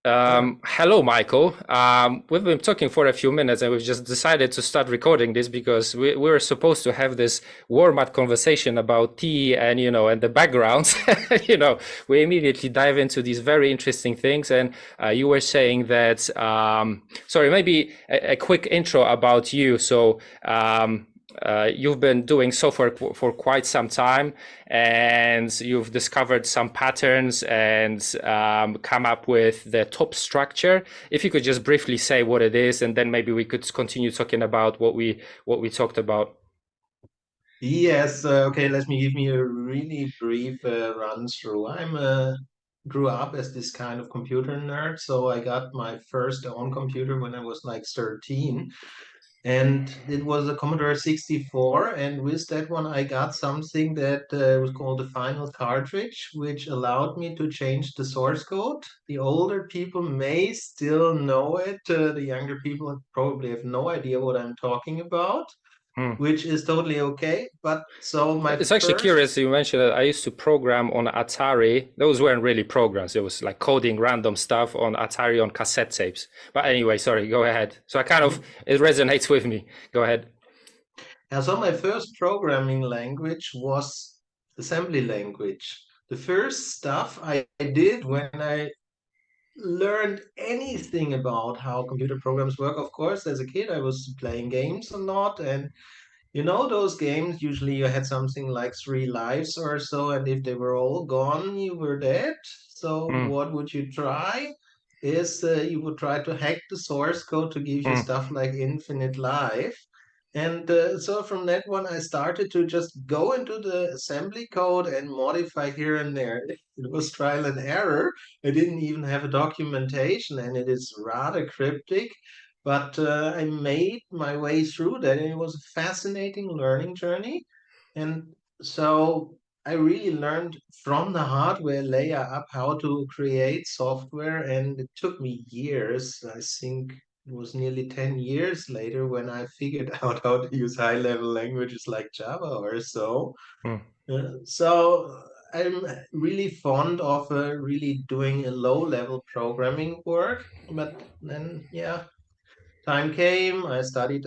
Hello, Michael. We've been talking for a few minutes and we've just decided to start recording this because we were supposed to have this warm-up conversation about tea and, and the backgrounds. We immediately dive into these very interesting things. And you were saying that, sorry, maybe a quick intro about you. So, you've been doing software for quite some time, and you've discovered some patterns and come up with the top structure. If you could just briefly say what it is, and then maybe we could continue talking about what we talked about. Yes, okay, let me give me a really brief run through. Grew up as this kind of computer nerd, so I got my first own computer when I was like 13, and it was a Commodore 64, and with that one I got something that was called the final cartridge, which allowed me to change the source code. The older people may still know it, the younger people probably have no idea what I'm talking about, Hmm. which is totally okay. But so my It's actually first, curious you mentioned that I used to program on Atari. Those weren't really programs. It was like coding random stuff on Atari on cassette tapes. But anyway, sorry, go ahead. So it resonates with me. Go ahead. so my first programming language was assembly language. The first stuff I did when I learned anything about how computer programs work, of course, as a kid, I was playing games a lot, and you know, those games, usually you had something like three lives or so, and if they were all gone, you were dead. So, Hmm. what would you try? Is you would try to hack the source code to give you Hmm. stuff like infinite life. And so from that one, I started to just go into the assembly code and modify here and there. It was trial and error. I didn't even have a documentation, and it is rather cryptic. But I made my way through that, and it was a fascinating learning journey. And so I really learned from the hardware layer up how to create software, and it took me years. I think it was nearly 10 years later when I figured out how to use high-level languages like Java or so. Hmm. So I'm really fond of really doing a low-level programming work, but then, yeah, time came, I studied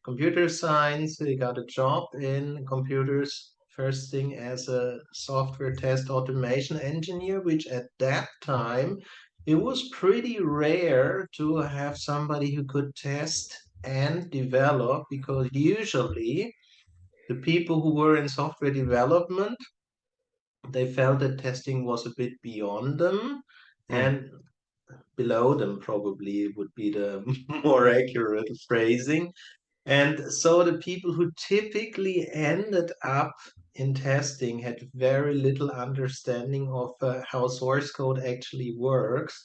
computer science, I got a job in computers, first thing as a software test automation engineer, which at that time it was pretty rare to have somebody who could test and develop, because usually the people who were in software development, they felt that testing was a bit beyond them, Hmm. and below them probably would be the more accurate phrasing. And so the people who typically ended up in testing had very little understanding of how source code actually works.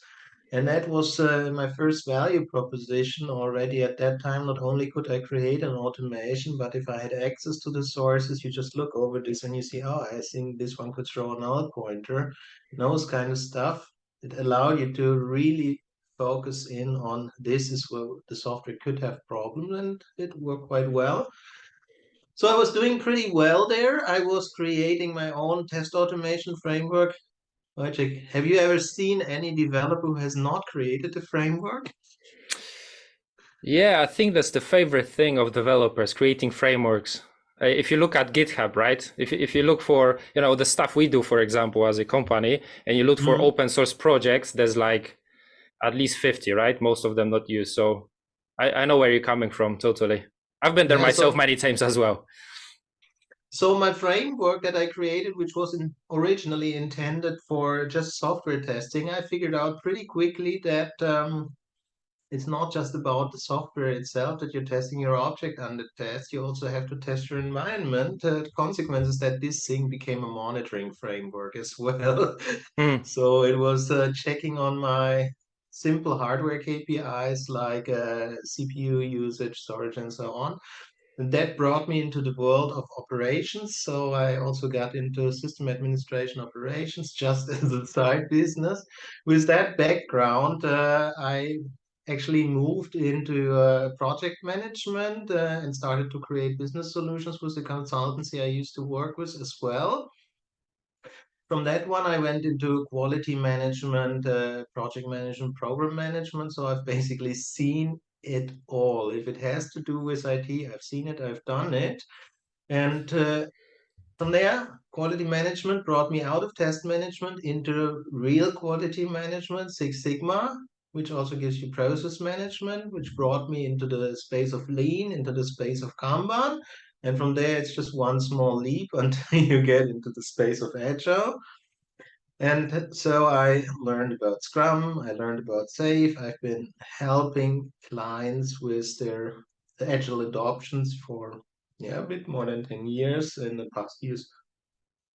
And that was my first value proposition already at that time. Not only could I create an automation, but if I had access to the sources, you just look over this and you see, oh, I think this one could throw a null pointer, those kind of stuff. It allowed you to really focus in on this is where the software could have problems, and it worked quite well. So I was doing pretty well there. I was creating my own test automation framework. Wojciech, have you ever seen any developer who has not created a framework? Yeah, I think that's the favorite thing of developers, creating frameworks. If you look at GitHub, right? If you look for, the stuff we do, for example, as a company, and you look for Mm. open source projects, there's like at least 50, right? Most of them not used. So I know where you're coming from, totally. I've been there Yeah, myself so many times as well. so my framework that I created, which was originally intended for just software testing, I figured out pretty quickly that it's not just about the software itself that you're testing your object under test. You also have to test your environment. The consequence is that this thing became a monitoring framework as well. Hmm. So it was checking on my simple hardware KPIs like CPU usage, storage, and so on. And that brought me into the world of operations. So I also got into system administration operations just as a side business. With that background, I actually moved into project management and started to create business solutions with the consultancy I used to work with as well. From that one, I went into quality management, project management, program management. So I've basically seen it all. If it has to do with IT, I've seen it, I've done it. And from there, quality management brought me out of test management into real quality management, Six Sigma, which also gives you process management, which brought me into the space of lean, into the space of Kanban. And from there, it's just one small leap until you get into the space of Agile. And so I learned about Scrum, I learned about SAFe. I've been helping clients with their Agile adoptions for a bit more than 10 years. In the past years,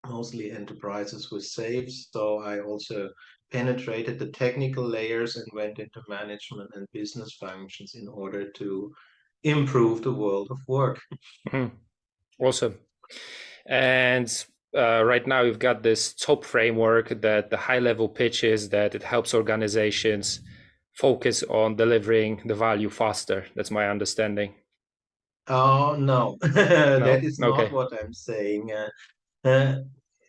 mostly enterprises with SAFe. So I also penetrated the technical layers and went into management and business functions in order to improve the world of work. Mm-hmm. Awesome. And right now you've got this top framework that the high level pitch is that it helps organizations focus on delivering the value faster. That's my understanding. Oh, no, No? that is not Okay. what I'm saying. Uh,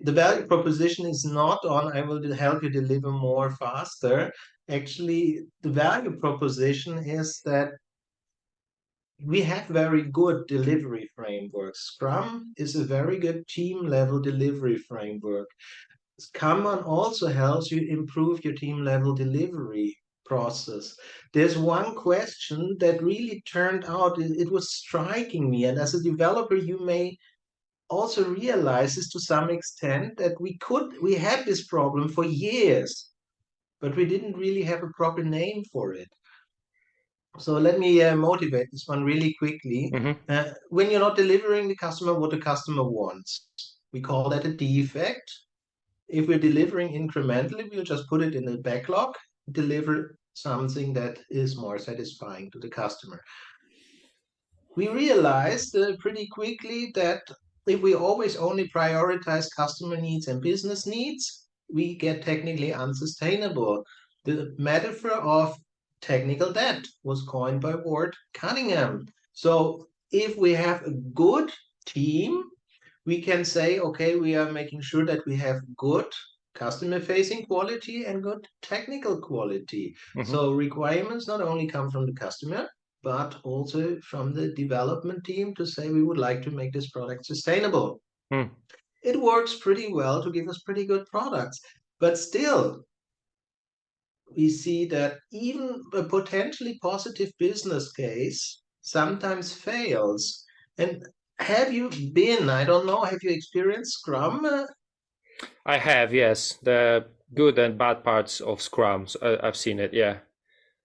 the value proposition is not on I will help you deliver more faster. Actually, the value proposition is that we have very good delivery frameworks. Scrum is a very good team level delivery framework. Kanban also helps you improve your team level delivery process. There's one question that really turned out, it was striking me. And as a developer, you may also realizes to some extent that we had this problem for years, but we didn't really have a proper name for it. So let me motivate this one really quickly. Mm-hmm. When you're not delivering the customer what the customer wants, we call that a defect. If we're delivering incrementally, we'll just put it in the backlog, deliver something that is more satisfying to the customer. We realized pretty quickly that if we always only prioritize customer needs and business needs, we get technically unsustainable. The metaphor of technical debt was coined by Ward Cunningham. So if we have a good team, we can say, okay, we are making sure that we have good customer facing quality and good technical quality. Mm-hmm. So requirements not only come from the customer, but also from the development team to say we would like to make this product sustainable. Mm. It works pretty well to give us pretty good products, but still, we see that even a potentially positive business case sometimes fails. And have you been, I don't know, have you experienced Scrum? I have, yes. The good and bad parts of Scrums. I've seen it, yeah.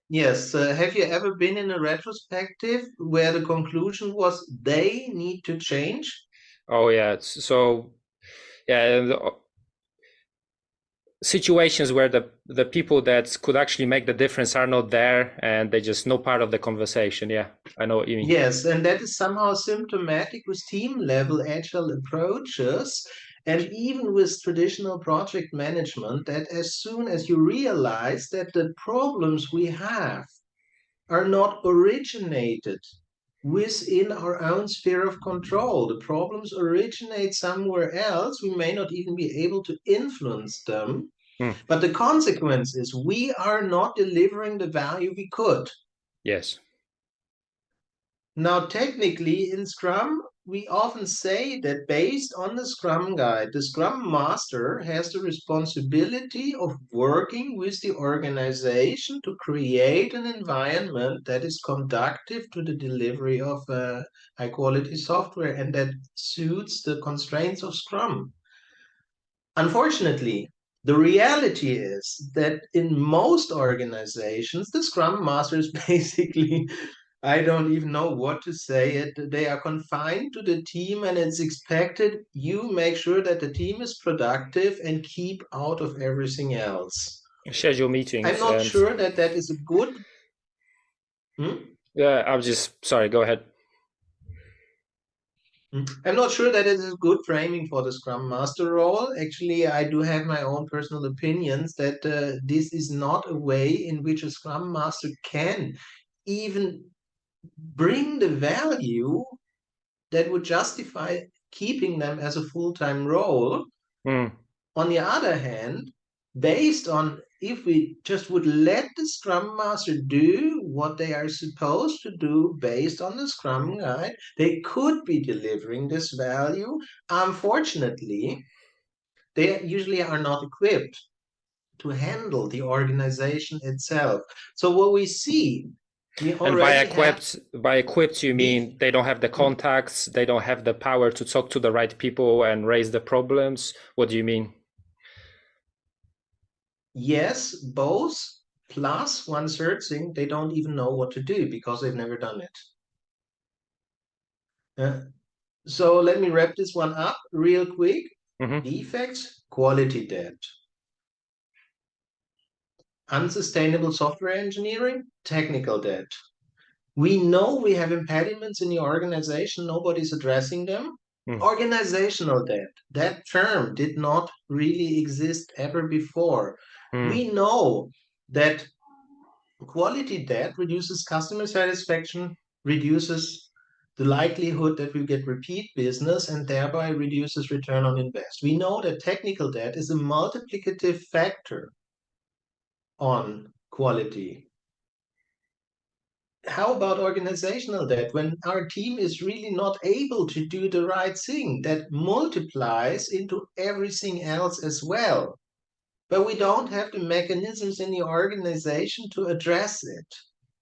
Yes. Have you ever been in a retrospective where the conclusion was they need to change? Oh, yeah. So, yeah, situations where the people that could actually make the difference are not there and they just no part of the conversation. Yeah, I know what you mean. Yes, and that is somehow symptomatic with team level agile approaches and even with traditional project management, that as soon as you realize that the problems we have are not originated within our own sphere of control, the problems originate somewhere else, we may not even be able to influence them, Hmm. but the consequence is we are not delivering the value we could. Yes. Now, technically, in Scrum, we often say that based on the Scrum Guide, the Scrum Master has the responsibility of working with the organization to create an environment that is conducive to the delivery of high quality software and that suits the constraints of Scrum. Unfortunately, the reality is that in most organizations, the Scrum Master is basically, I don't even know what to say it. They are confined to the team, and it's expected you make sure that the team is productive and keep out of everything else. Schedule I'm meetings not and sure that that is a good. Hmm? yeah, I'm just sorry. Go ahead. I'm not sure that it is good framing for the Scrum Master role. Actually, I do have my own personal opinions that this is not a way in which a Scrum Master can even bring the value that would justify keeping them as a full-time role. Mm. On the other hand, based on if we just would let the Scrum Master do what they are supposed to do based on the Scrum Guide, they could be delivering this value. Unfortunately, they usually are not equipped to handle the organization itself. So what we see, we And already have by equipped, you the mean they don't have the contacts, they don't have the power to talk to the right people and raise the problems? What do you mean? yes, both, plus one third thing, they don't even know what to do because they've never done it. So let me wrap this one up real quick. Mm-hmm. Defects, quality debt. Unsustainable software engineering, technical debt. We know we have impediments in the organization, nobody's addressing them. Mm. Organizational debt, that term did not really exist ever before. Mm. We know that quality debt reduces customer satisfaction, reduces the likelihood that we get repeat business, and thereby reduces return on invest. We know that technical debt is a multiplicative factor on quality. How about organizational debt? When our team is really not able to do the right thing, that multiplies into everything else as well. But we don't have the mechanisms in the organization to address it.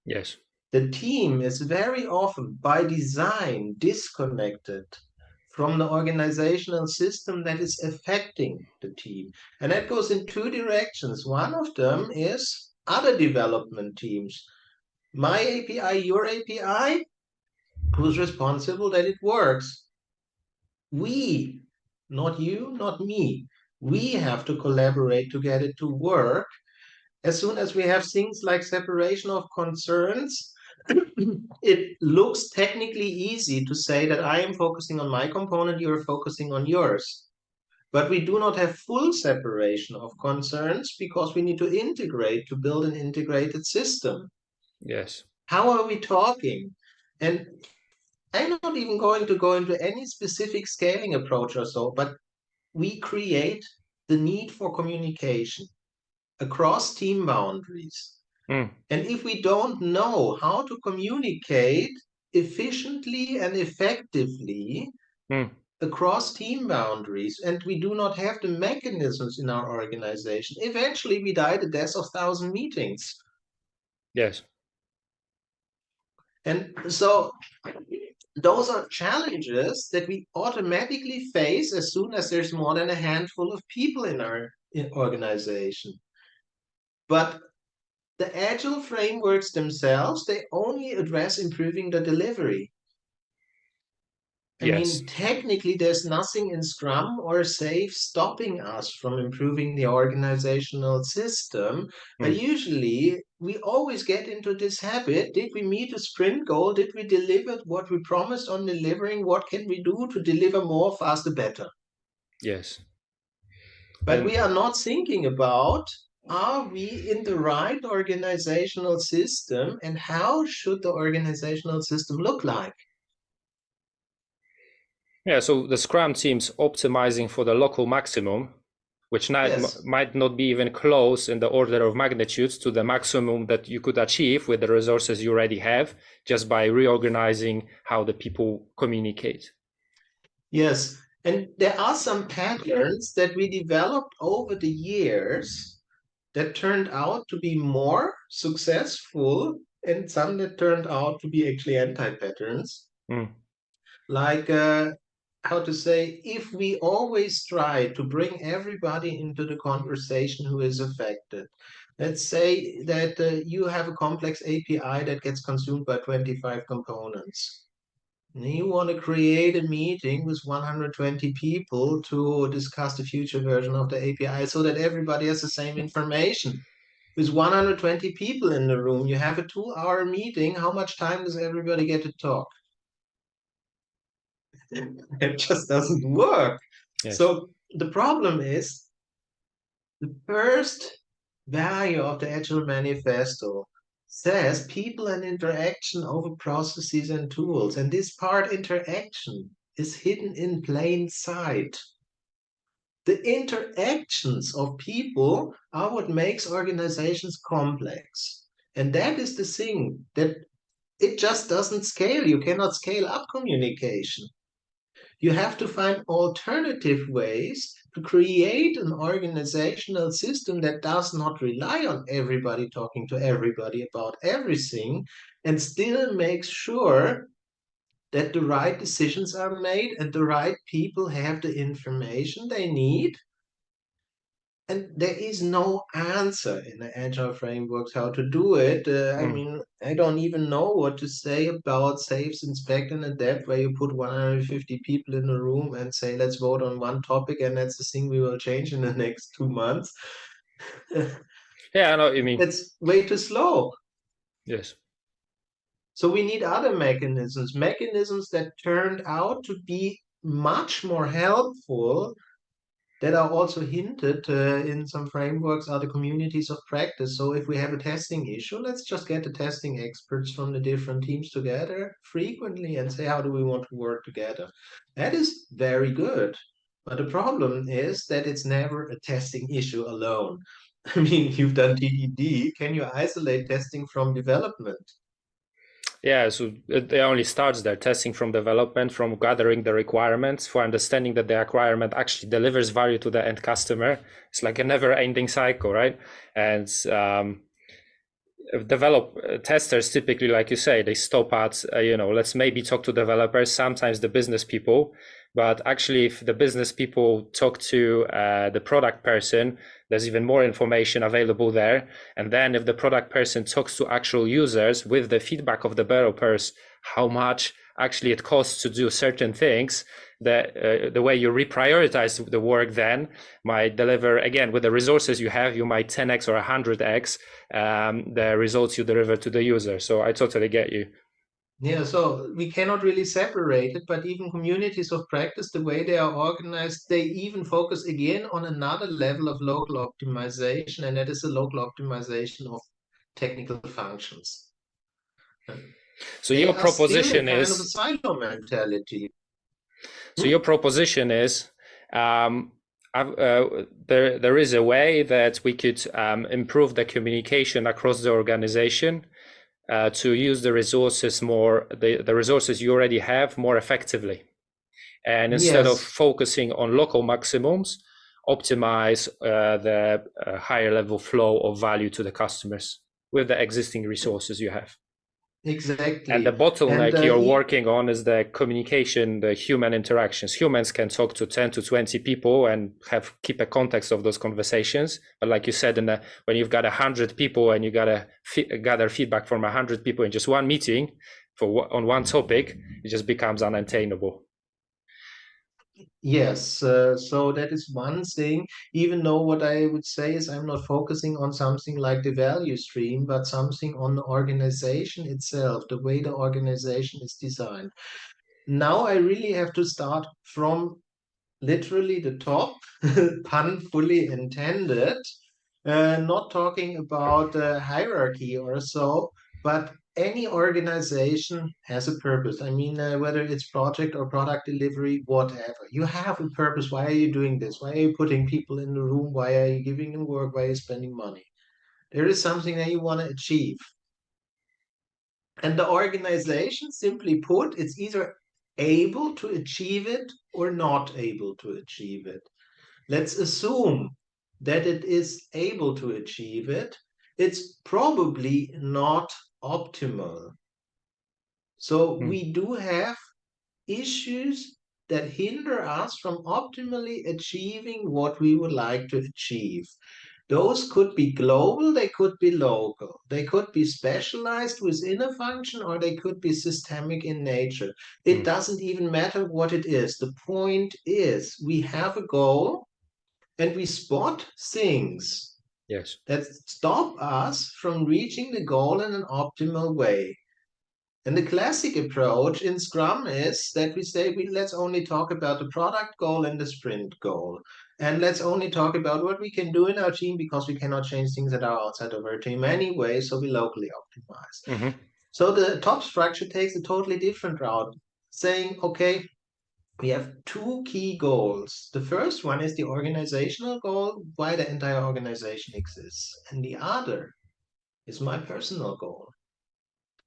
Yes. The team is very often, by design, disconnected from the organizational system that is affecting the team. And that goes in two directions. One of them is other development teams. My API, your API, who's responsible that it works? We, not you, not me. We have to collaborate to get it to work. As soon as we have things like separation of concerns, it looks technically easy to say that I am focusing on my component, you're focusing on yours. But we do not have full separation of concerns because we need to integrate to build an integrated system. Yes. How are we talking? And I'm not even going to go into any specific scaling approach or so, but we create the need for communication across team boundaries. Mm. And if we don't know how to communicate efficiently and effectively Mm. across team boundaries, and we do not have the mechanisms in our organization, eventually we die the death of 1,000 meetings. Yes. And so those are challenges that we automatically face as soon as there's more than a handful of people in our organization. But the agile frameworks themselves, they only address improving the delivery. I Yes. mean, technically, there's nothing in Scrum or SAFe stopping us from improving the organizational system. But Mm. usually, we always get into this habit. Did we meet a sprint goal? Did we deliver what we promised on delivering? What can we do to deliver more, faster, better? Yes. But And we are not thinking about, are we in the right organizational system and how should the organizational system look like? yeah, so the Scrum team's optimizing for the local maximum, which Yes. might not be even close in the order of magnitude to the maximum that you could achieve with the resources you already have, just by reorganizing how the people communicate. Yes. And there are some patterns that we developed over the years that turned out to be more successful and some that turned out to be actually anti-patterns. Mm. Like, how to say, if we always try to bring everybody into the conversation who is affected, let's say that you have a complex API that gets consumed by 25 components. You want to create a meeting with 120 people to discuss the future version of the API so that everybody has the same information. With 120 people in the room, you have a 2-hour meeting. How much time does everybody get to talk? It just doesn't work. Yes. So the problem is the first value of the Agile Manifesto says people and interaction over processes and tools. And this part interaction is hidden in plain sight. The interactions of people are what makes organizations complex. And that is the thing that it just doesn't scale. You cannot scale up communication. You have to find alternative ways to create an organizational system that does not rely on everybody talking to everybody about everything and still makes sure that the right decisions are made and the right people have the information they need. And there is no answer in the agile frameworks how to do it. I Mm. mean, I don't even know what to say about SAFe, inspect, and adapt, where you put 150 people in a room and say, let's vote on one topic, and that's the thing we will change in the next 2 months. Yeah, I know what you mean. That's way too slow. Yes. So we need other mechanisms, mechanisms that turned out to be much more helpful that are also hinted in some frameworks are the communities of practice. So if we have a testing issue, let's just get the testing experts from the different teams together frequently and say, how do we want to work together? That is very good. But the problem is that it's never a testing issue alone. I mean, you've done TDD. Can you isolate testing from development? Yeah, so it only starts there, testing from development, from gathering the requirements, for understanding that the requirement actually delivers value to the end customer. It's like a never-ending cycle, right? And develop testers typically, like you say, they stop at let's maybe talk to developers, sometimes the business people, but actually if the business people talk to the product person, there's even more information available there. And then if the product person talks to actual users with the feedback of developers, how much actually it costs to do certain things, the way you reprioritize the work then might deliver, again, with the resources you have, you might 10x or 100x the results you deliver to the user. So I totally get you. Yeah, so we cannot really separate it, but even communities of practice, the way they are organized, they even focus again on another level of local optimization, and that is the local optimization of technical functions. So They your are still a proposition kind of a is silo mentality. so your proposition is um, there is a way that we could improve the communication across the organization to use the resources more, the resources you already have more effectively. And instead of Yes, focusing on local maximums, optimize the higher level flow of value to the customers with the existing resources you have. And the exactly. And bottleneck you're working on is the communication, the human interactions. Humans can talk to 10 to 20 people and keep a context of those conversations. But like you said, when you've got 100 people and you got to gather feedback from 100 people in just one meeting on one topic, it just becomes unattainable. yes, so that is one thing. Even though what I would say is I'm not focusing on something like the value stream, but something on the organization itself, the way the organization is designed. Now I really have to start from literally the top, pun fully intended, not talking about hierarchy or so, but any organization has a purpose. I mean, whether it's project or product delivery, whatever. You have a purpose. Why are you doing this? Why are you putting people in the room? Why are you giving them work? Why are you spending money? There is something that you want to achieve. And the organization, simply put, it's either able to achieve it or not able to achieve it. Let's assume that it is able to achieve it. It's probably not optimal. So Hmm. we do have issues that hinder us from optimally achieving what we would like to achieve. Those could be global, they could be local, they could be specialized within a function, or they could be systemic in nature. It Hmm. doesn't even matter what it is. The point is, we have a goal and we spot things Yes. that stop us from reaching the goal in an optimal way. And the classic approach in Scrum is that we say, let's only talk about the product goal and the sprint goal. And let's only talk about what we can do in our team because we cannot change things that are outside of our team anyway, so we locally optimize. Mm-hmm. So the top structure takes a totally different route, saying, okay, we have two key goals. The first one is the organizational goal, why the entire organization exists. And the other is my personal goal.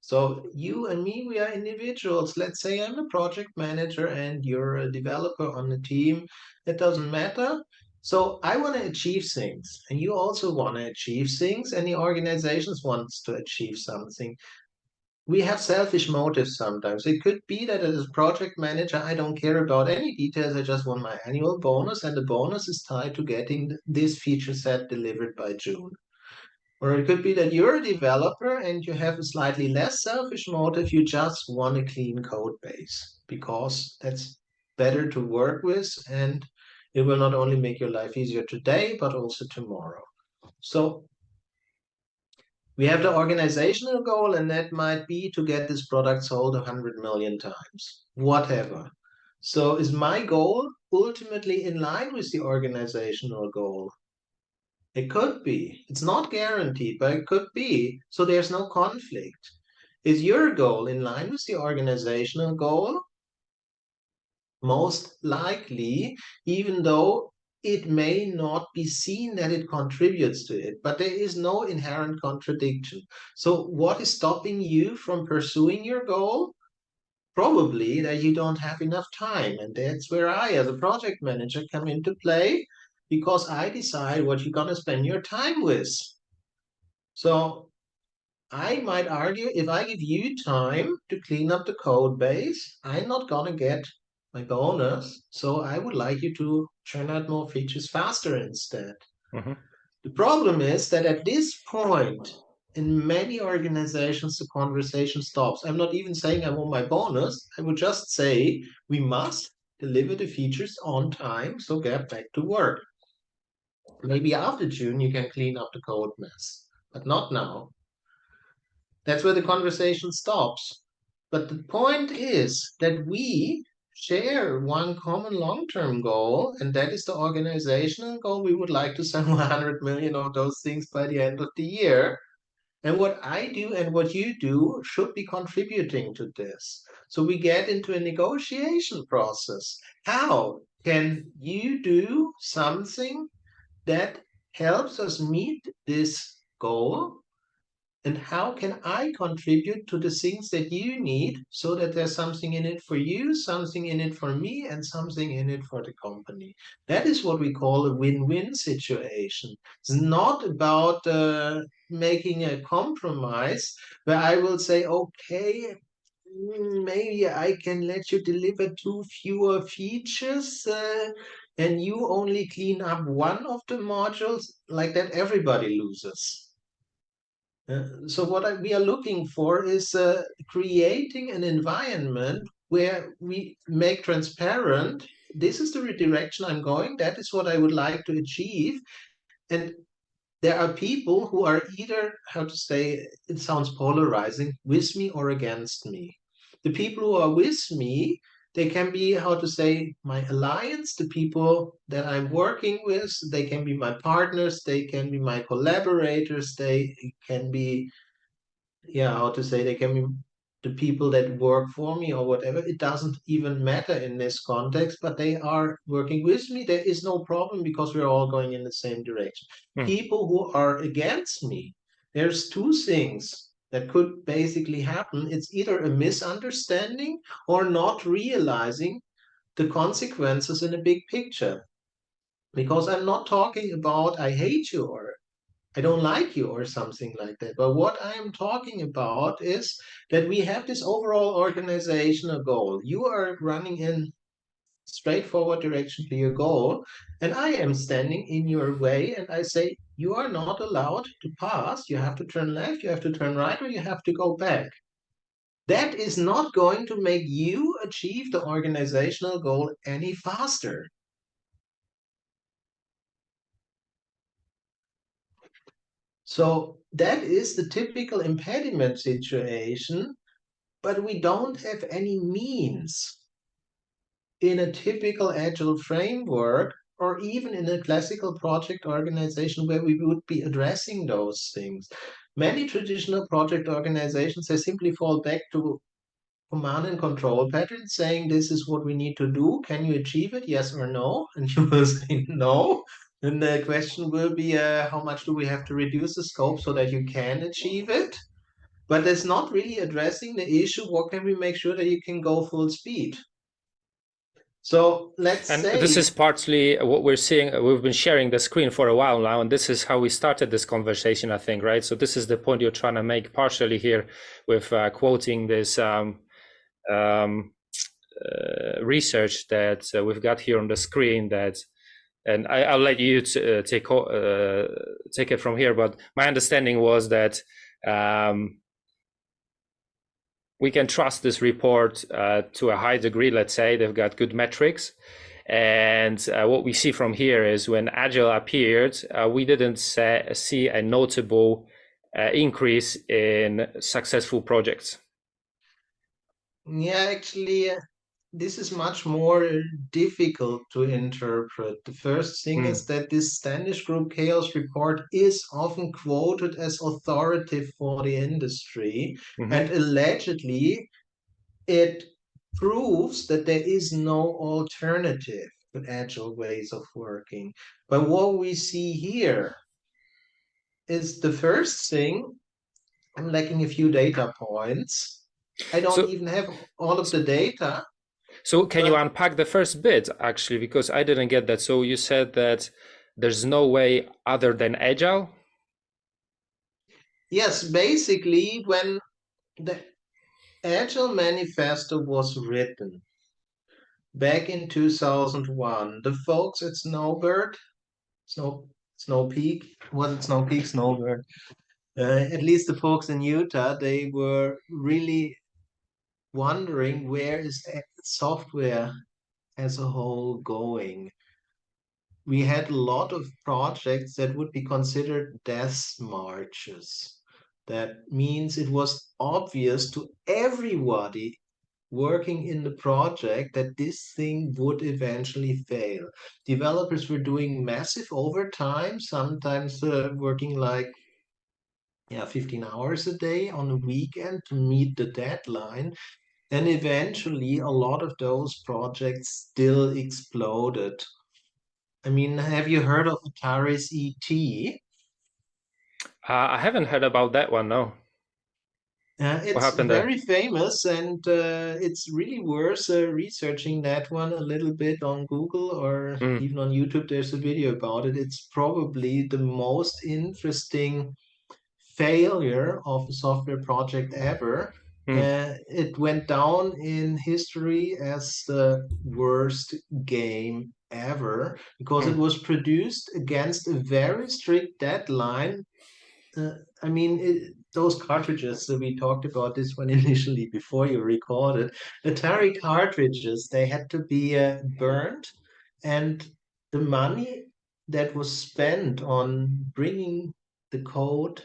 So you and me, we are individuals. Let's say I'm a project manager and you're a developer on the team. It doesn't matter. So I want to achieve things, and you also want to achieve things, and the organizations wants to achieve something. We have selfish motives sometimes. It could be that as a project manager, I don't care about any details. I just want my annual bonus, and the bonus is tied to getting this feature set delivered by June. Or it could be that you're a developer and you have a slightly less selfish motive. You just want a clean code base because that's better to work with and it will not only make your life easier today, but also tomorrow. So we have the organizational goal, and that might be to get this product sold 100 million times, whatever. So is my goal ultimately in line with the organizational goal? It could be. It's not guaranteed, but it could be. So there's no conflict. Is your goal in line with the organizational goal? Most likely, even though it may not be seen that it contributes to it, but there is no inherent contradiction. So, what is stopping you from pursuing your goal? Probably that you don't have enough time. And that's where I, as a project manager, come into play because I decide what you're going to spend your time with. So I might argue if I give you time to clean up the code base, I'm not gonna get my bonus. So I would like you to churn out more features faster instead. Mm-hmm. The problem is that at this point, in many organizations, the conversation stops. I'm not even saying I want my bonus. I would just say we must deliver the features on time, so get back to work. Maybe after June, you can clean up the code mess, but not now. That's where the conversation stops. But the point is that we share one common long-term goal, and that is the organizational goal. We would like to sell 100 million of those things by the end of the year. And what I do and what you do should be contributing to this. So we get into a negotiation process. How can you do something that helps us meet this goal? And how can I contribute to the things that you need so that there's something in it for you, something in it for me, and something in it for the company? That is what we call a win-win situation. It's not about making a compromise where I will say, okay, maybe I can let you deliver two fewer features. And you only clean up one of the modules, like that, everybody loses. So what we are looking for is creating an environment where we make transparent, this is the direction I'm going, that is what I would like to achieve. And there are people who are either, how to say, it sounds polarizing, with me or against me. The people who are with me, they can be, how to say, my alliance, the people that I'm working with, they can be my partners, they can be my collaborators, they can be, yeah, how to say, they can be the people that work for me or whatever. It doesn't even matter in this context, but they are working with me. There is no problem because we're all going in the same direction. Mm. People who are against me, there's two things that could basically happen. It's either a misunderstanding or not realizing the consequences in a big picture. Because I'm not talking about I hate you or I don't like you or something like that. But what I am talking about is that we have this overall organizational goal. You are running in straightforward direction to your goal, and I am standing in your way, and I say, you are not allowed to pass. You have to turn left, you have to turn right, or you have to go back. That is not going to make you achieve the organizational goal any faster. So that is the typical impediment situation. but we don't have any means in a typical Agile framework or even in a classical project organization where we would be addressing those things. Many traditional project organizations, they simply fall back to command and control patterns saying this is what we need to do. Can you achieve it? Yes or no? And you will say no. Then the question will be how much do we have to reduce the scope so that you can achieve it? But it's not really addressing the issue. What can we make sure that you can go full speed? So let's And this say, is partly what we're seeing. We've been sharing the screen for a while now, and this is how we started this conversation, I think, right? So this is the point you're trying to make partially here with quoting this um, research that we've got here on the screen. That, and I'll let you take it from here. But my understanding was that we can trust this report to a high degree. Let's say they've got good metrics. And what we see from here is when Agile appeared, we didn't see a notable increase in successful projects. yeah, actually, this is much more difficult to interpret. The first thing is Mm. that this Standish Group Chaos report is often quoted as authoritative for the industry, Hmm. and allegedly it proves that there is no alternative to agile ways of working. But what we see here is the first thing, I'm lacking a few data points. I don't So, even have all of the data, so can you but unpack the first bit actually? Because I didn't get that. So you said that there's no way other than Agile. yes, basically, when the Agile Manifesto was written back in 2001, the folks at Snow, Snow Peak, was it Snow Peak, Snowbird? At least the folks in Utah, they were really wondering where is software as a whole going. We had a lot of projects that would be considered death marches. That means it was obvious to everybody working in the project that this thing would eventually fail. Developers were doing massive overtime, sometimes working like 15 hours a day on a weekend to meet the deadline. And eventually, a lot of those projects still exploded. I mean, have you heard of Atari's ET? I haven't heard about that one. No, what It's happened there? very famous, and it's really worth researching that one a little bit on Google or Mm. even on YouTube. There's a video about it. It's probably the most interesting failure of a software project ever. Mm. It went down in history as the worst game ever because it Mm. was produced against a very strict deadline. I mean, those cartridges that we talked about this one initially before you recorded, Atari cartridges, they had to be burned, and the money that was spent on bringing the code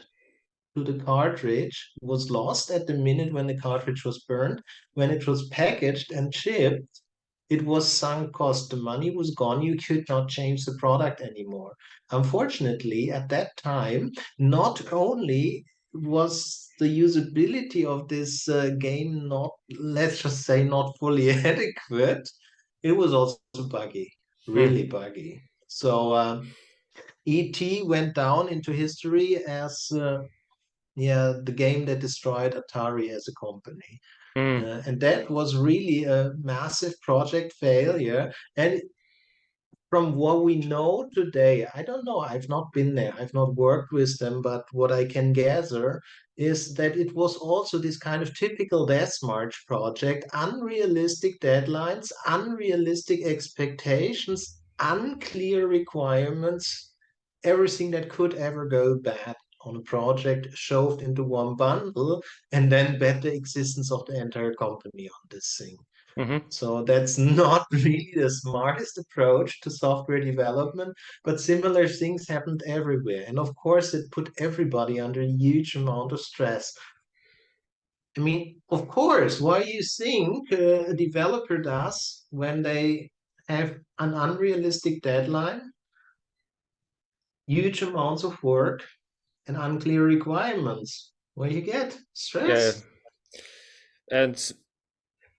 to the cartridge was lost at the minute when the cartridge was burned. When it was packaged and shipped, it was sunk cost. The money was gone. You could not change the product anymore. Unfortunately, at that time, not only was the usability of this game not, let's just say, not fully adequate, it was also buggy, Mm. really buggy. So, ET went down into history as the game that destroyed Atari as a company. Mm. And that was really a massive project failure. And from what we know today, I don't know, I've not been there, I've not worked with them, but what I can gather is that it was also this kind of typical Death March project, unrealistic deadlines, unrealistic expectations, unclear requirements, everything that could ever go bad on a project shoved into one bundle and then bet the existence of the entire company on this thing. Hmm. So that's not really the smartest approach to software development, but similar things happened everywhere. And of course, it put everybody under a huge amount of stress. I mean, of course, what do you think a developer does when they have an unrealistic deadline, huge amounts of work, and unclear requirements? What do you get? Yeah, Stress. and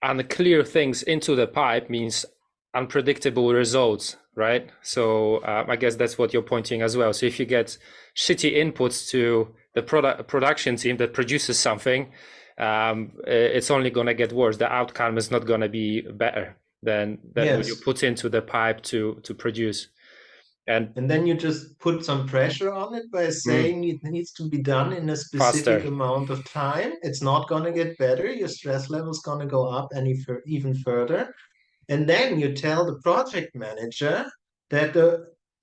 unclear things into the pipe means unpredictable results, right? So I guess that's what you're pointing as well. So if you get shitty inputs to the production team that produces something, it's only going to get worse. The outcome is not going to be better than what you Yes. put into the pipe to produce. And And then you just put some pressure on it by mm, saying it needs to be done in a specific faster. amount of time. It's not going to get better. Your stress level is going to go up even further. And then you tell the project manager that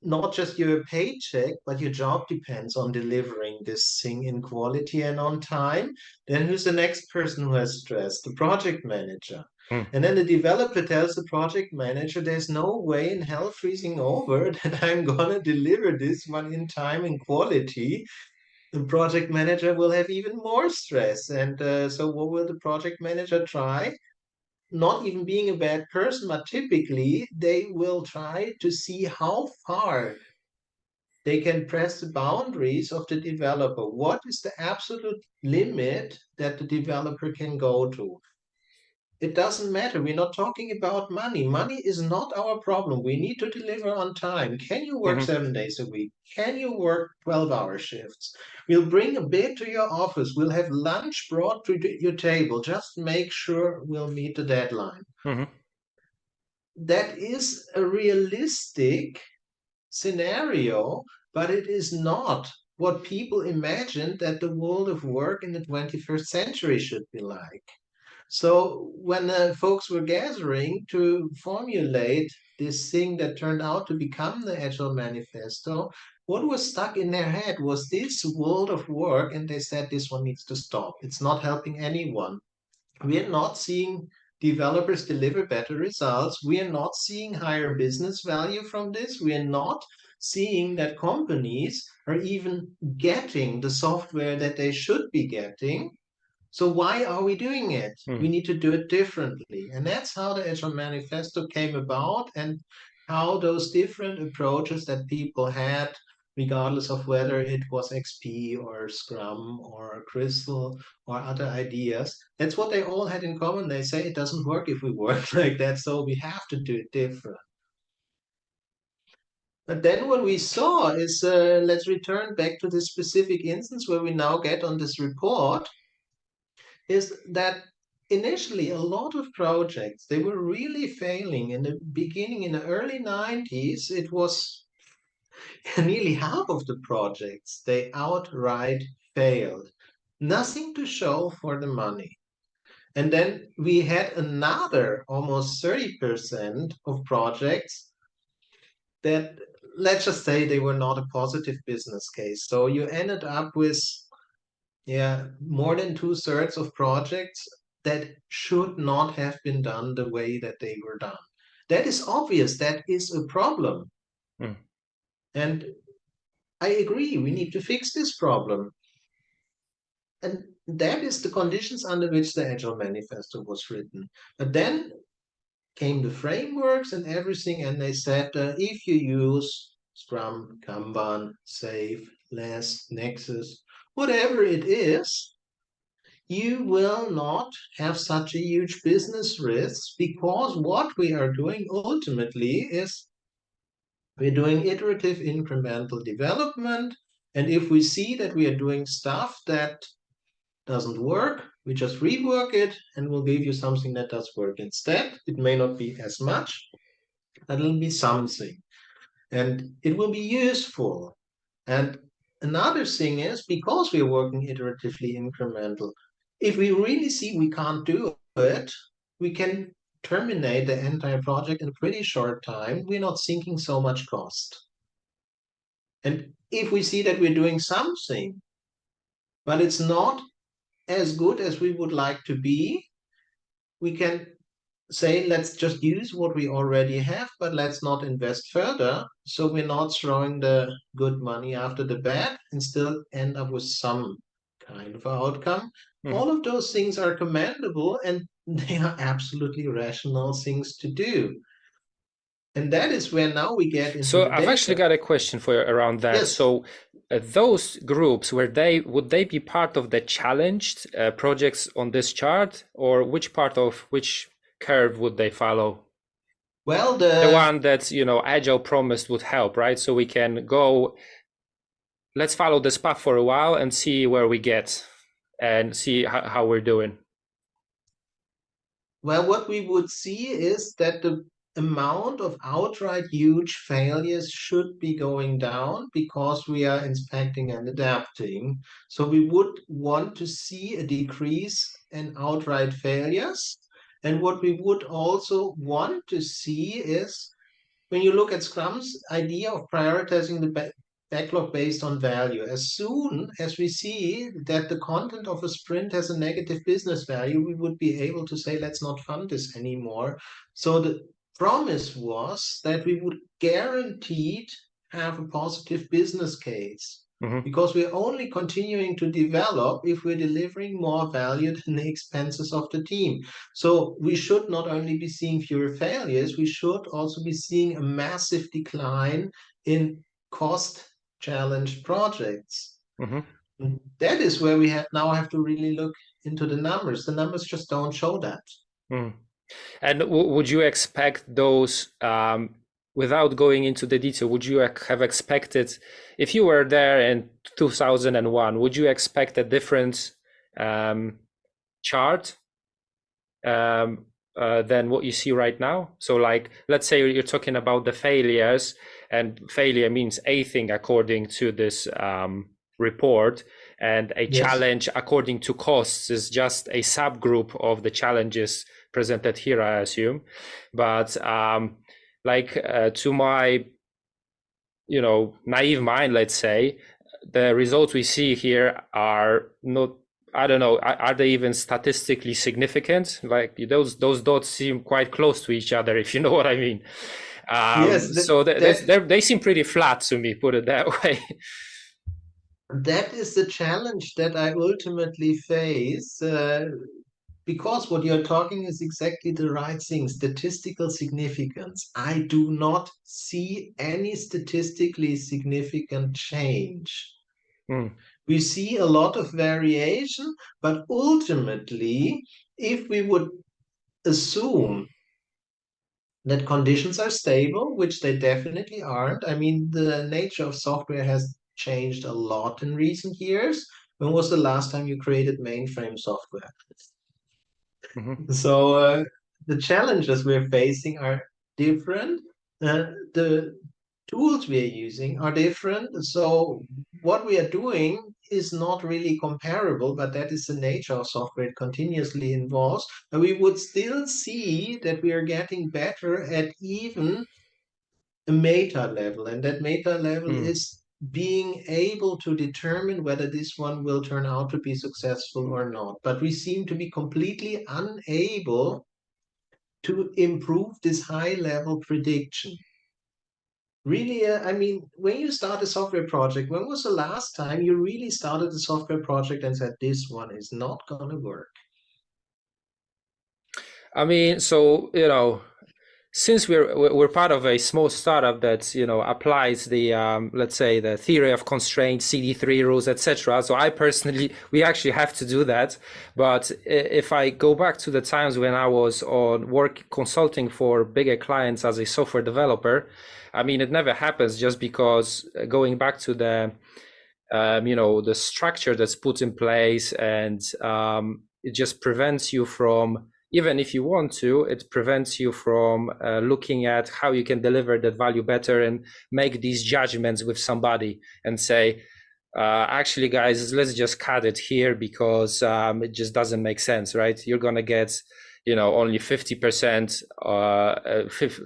not just your paycheck, but your job depends on delivering this thing in quality and on time. Then who's the next person who has stress? The project manager. Mm, And then the developer tells the project manager, there's no way in hell freezing over that I'm going to deliver this one in time and quality. The project manager will have even more stress. And so, what will the project manager try? Not even being a bad person, but typically they will try to see how far they can press the boundaries of the developer. What is the absolute limit that the developer can go to? It doesn't matter. We're not talking about money. Money is not our problem. We need to deliver on time. Can you work mhm, 7 days a week? Can you work 12-hour shifts? We'll bring a bed to your office. We'll have lunch brought to your table. Just make sure we'll meet the deadline. mhm, That is a realistic scenario, but it is not what people imagined that the world of work in the 21st century should be like. So when folks were gathering to formulate this thing that turned out to become the Agile Manifesto, what was stuck in their head was this world of work, and they said this one needs to stop. It's not helping anyone. We are not seeing developers deliver better results. We are not seeing higher business value from this. We are not seeing that companies are even getting the software that they should be getting. So why are we doing it? We mm. need to do it differently. And that's how the Agile Manifesto came about and how those different approaches that people had, regardless of whether it was XP or Scrum or Crystal or other ideas, that's what they all had in common. They say it doesn't work if we work like that, so we have to do it different. But then what we saw is, let's return back to this specific instance where we now get on this report, is that initially a lot of projects they were really failing in the beginning. In the early 90s it was nearly half of the projects they outright failed, nothing to show for the money. And then we had another almost 30% of projects that, let's just say, they were not a positive business case, so you ended up with, yeah, more than two-thirds of projects that should not have been done the way that they were done. That is obvious. That is a problem. Mm. And I agree, we need to fix this problem. And that is the conditions under which the Agile Manifesto was written. But then came the frameworks and everything, and they said if you use Scrum, Kanban, SAFe, LESS, Nexus, whatever it is, you will not have such a huge business risk, because what we are doing ultimately is we're doing iterative incremental development. And if we see that we are doing stuff that doesn't work, we just rework it and we'll give you something that does work instead. It may not be as much, but it'll be something and it will be useful. And another thing is, because we're working iteratively incremental, if we really see we can't do it, we can terminate the entire project in a pretty short time. We're not sinking so much cost. And if we see that we're doing something, but it's not as good as we would like to be, we can say, let's just use what we already have, but let's not invest further. So we're not throwing the good money after the bad and still end up with some kind of outcome. All of those things are commendable and they are absolutely rational things to do. And that is where now we get into So the I've actually data. got a question for you around that. Yes. So those groups, would they be part of the challenged projects on this chart, or which part of which curve would they follow? Well, The one that, Agile promised would help, right? So we can go, let's follow this path for a while and see where we get and see how we're doing. what we would see is that the amount of outright huge failures should be going down because we are inspecting and adapting. So we would want to see a decrease in outright failures. And what we would also want to see is when you look at Scrum's idea of prioritizing the backlog based on value, as soon as we see that the content of a sprint has a negative business value, we would be able to say, let's not fund this anymore. So the promise was that we would guaranteed have a positive business case. Mm-hmm. Because we're only continuing to develop if we're delivering more value than the expenses of the team. So we should not only be seeing fewer failures, we should also be seeing a massive decline in cost challenged projects. Mm-hmm. That is where we now have to really look into the numbers. The numbers just don't show that. Mm. And would you expect those, without going into the detail, would you have expected, if you were there in 2001, would you expect a different chart than what you see right now? So like, let's say you're talking about the failures, and failure means a thing according to this report, and a Yes. challenge according to costs is just a subgroup of the challenges presented here, I assume. But to my naive mind, let's say, the results we see here are not, I don't know, are they even statistically significant? Like those dots seem quite close to each other, if you know what I mean. Yes, So that they seem pretty flat to me, put it that way. that is the challenge that I ultimately face. Because what you're talking is exactly the right thing, statistical significance. I do not see any statistically significant change. Mm, We see a lot of variation, but ultimately, if we would assume that conditions are stable, which they definitely aren't, I mean, the nature of software has changed a lot in recent years. When was the last time you created mainframe software? mhm, So the challenges we're facing are different. The tools we are using are different. So what we are doing is not really comparable, but that is the nature of software. It continuously evolves. And we would still see that we are getting better at even a meta level. And that meta level mm. is being able to determine whether this one will turn out to be successful or not. But we seem to be completely unable to improve this high level prediction. Really, I mean, when you start a software project, when was the last time you really started a software project and said, this one is not going to work? I mean, so since we're part of a small startup that applies the let's say the theory of constraints, CD3 rules, etc. So I personally, we actually have to do that. But if I go back to the times when I was on work consulting for bigger clients as a software developer, I mean, it never happens just because going back to the the structure that's put in place, and it just prevents you from, even if you want to, it prevents you from looking at how you can deliver that value better and make these judgments with somebody and say, actually, guys, let's just cut it here because it just doesn't make sense, right? You're going to get only 50%,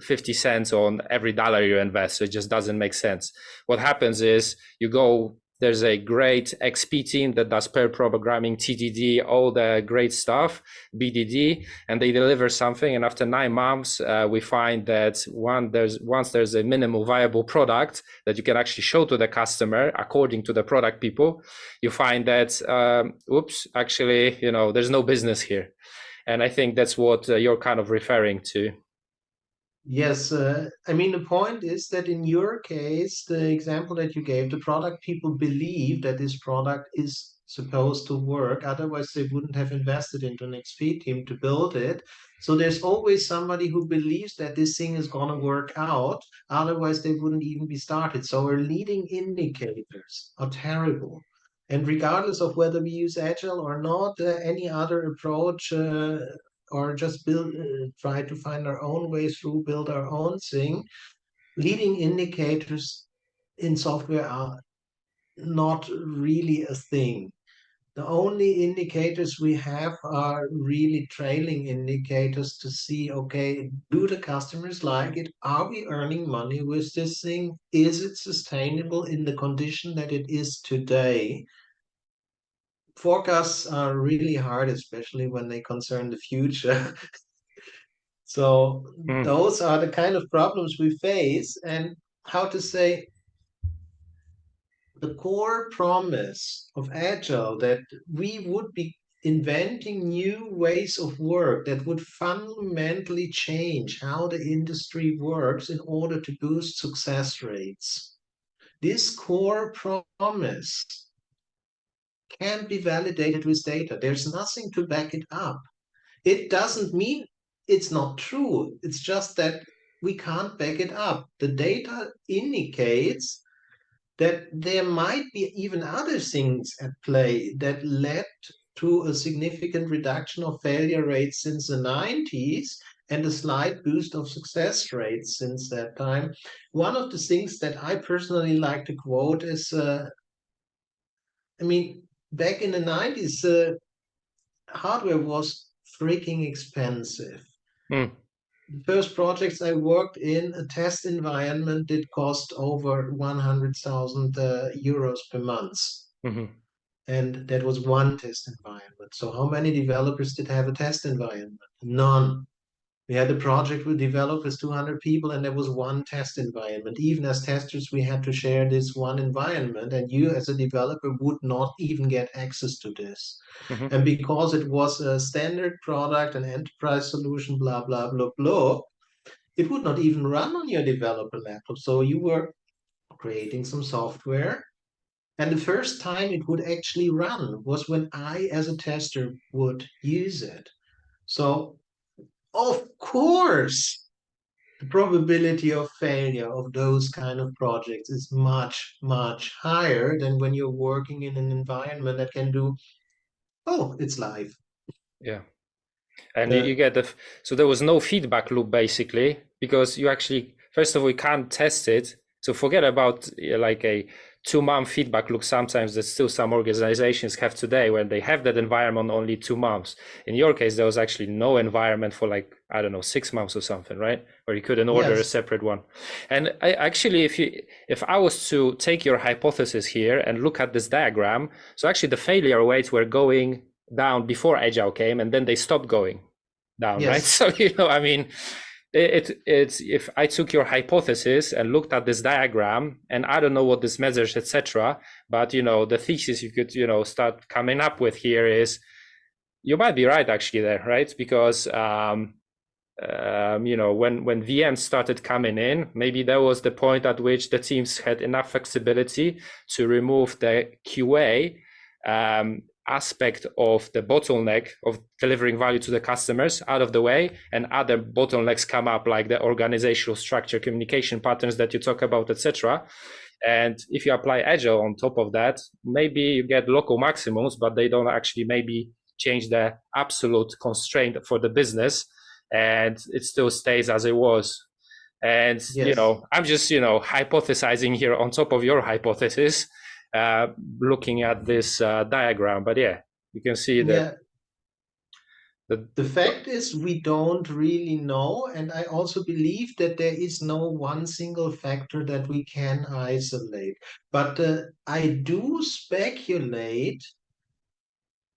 50 cents on every dollar you invest. So it just doesn't make sense. What happens is you go There's a great XP team that does pair programming, TDD, all the great stuff, BDD, and they deliver something. And after 9 months, we find that once there's a minimal viable product that you can actually show to the customer according to the product people, you find that, oops, actually, there's no business here. And I think that's what you're kind of referring to. Yes, I mean, the point is that in your case, the example that you gave, the product people believe that this product is supposed to work. Otherwise, they wouldn't have invested into an XP team to build it. So there's always somebody who believes that this thing is going to work out. Otherwise, they wouldn't even be started. So our leading indicators are terrible. And regardless of whether we use Agile or not, any other approach, or just try to find our own way through, build our own thing. Leading indicators in software are not really a thing. The only indicators we have are really trailing indicators to see, okay, do the customers like it? Are we earning money with this thing? Is it sustainable in the condition that it is today? Forecasts are really hard, especially when they concern the future. So Mm. those are the kind of problems we face, and how to say, the core promise of Agile that we would be inventing new ways of work that would fundamentally change how the industry works in order to boost success rates. This core promise can't be validated with data. There's nothing to back it up. It doesn't mean it's not true. It's just that we can't back it up. The data indicates that there might be even other things at play that led to a significant reduction of failure rates since the 90s and a slight boost of success rates since that time. One of the things that I personally like to quote is, I mean, back in the 90s, hardware was freaking expensive. Mm. The first projects I worked in, a test environment did cost over 100,000 euros per month. Mm-hmm. And that was one test environment. So how many developers did have a test environment? None. We had a project with developers, 200 people, and there was one test environment. Even as testers, we had to share this one environment, and you as a developer would not even get access to this. Mm-hmm. And because it was a standard product, an enterprise solution, blah, blah, blah, blah, it would not even run on your developer laptop. So you were creating some software. And the first time it would actually run was when I, as a tester, would use it. So, of course, the probability of failure of those kind of projects is much, much higher than when you're working in an environment that can do, oh, it's live. Yeah. And you The, get so there was no feedback loop basically, because you actually, first of all, you can't test it. So forget about like a 2-month feedback loop. Sometimes that still some organizations have today when they have that environment only 2 months. In your case, there was actually no environment for like, I don't know, 6 months or something, right? Or you couldn't order a yes, separate one. And I actually, if I was to take your hypothesis here and look at this diagram, so actually the failure rates were going down before Agile came, and then they stopped going down, right? yes, So I mean, it's if I took your hypothesis and looked at this diagram, and I don't know what this measures, etc., but the thesis you could start coming up with here is you might be right actually there, right? Because when VMs started coming in, maybe that was the point at which the teams had enough flexibility to remove the QA aspect of the bottleneck of delivering value to the customers out of the way, and other bottlenecks come up like the organizational structure, communication patterns that you talk about, etc. And if you apply Agile on top of that, maybe you get local maximums, but they don't actually maybe change the absolute constraint for the business, and it still stays as it was. And yes. I'm just hypothesizing here on top of your hypothesis, looking at this diagram. But yeah, you can see that Yeah, The fact is, we don't really know, and I also believe that there is no one single factor that we can isolate. But I do speculate,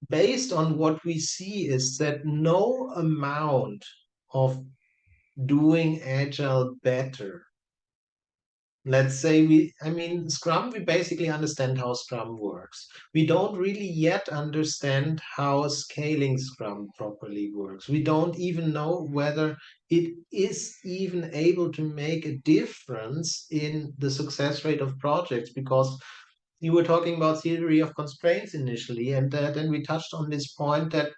based on what we see, is that no amount of doing Agile better. Let's say I mean, Scrum, we basically understand how Scrum works. We don't really yet understand how scaling Scrum properly works. We don't even know whether it is even able to make a difference in the success rate of projects, because you were talking about theory of constraints initially, and then we touched on this point that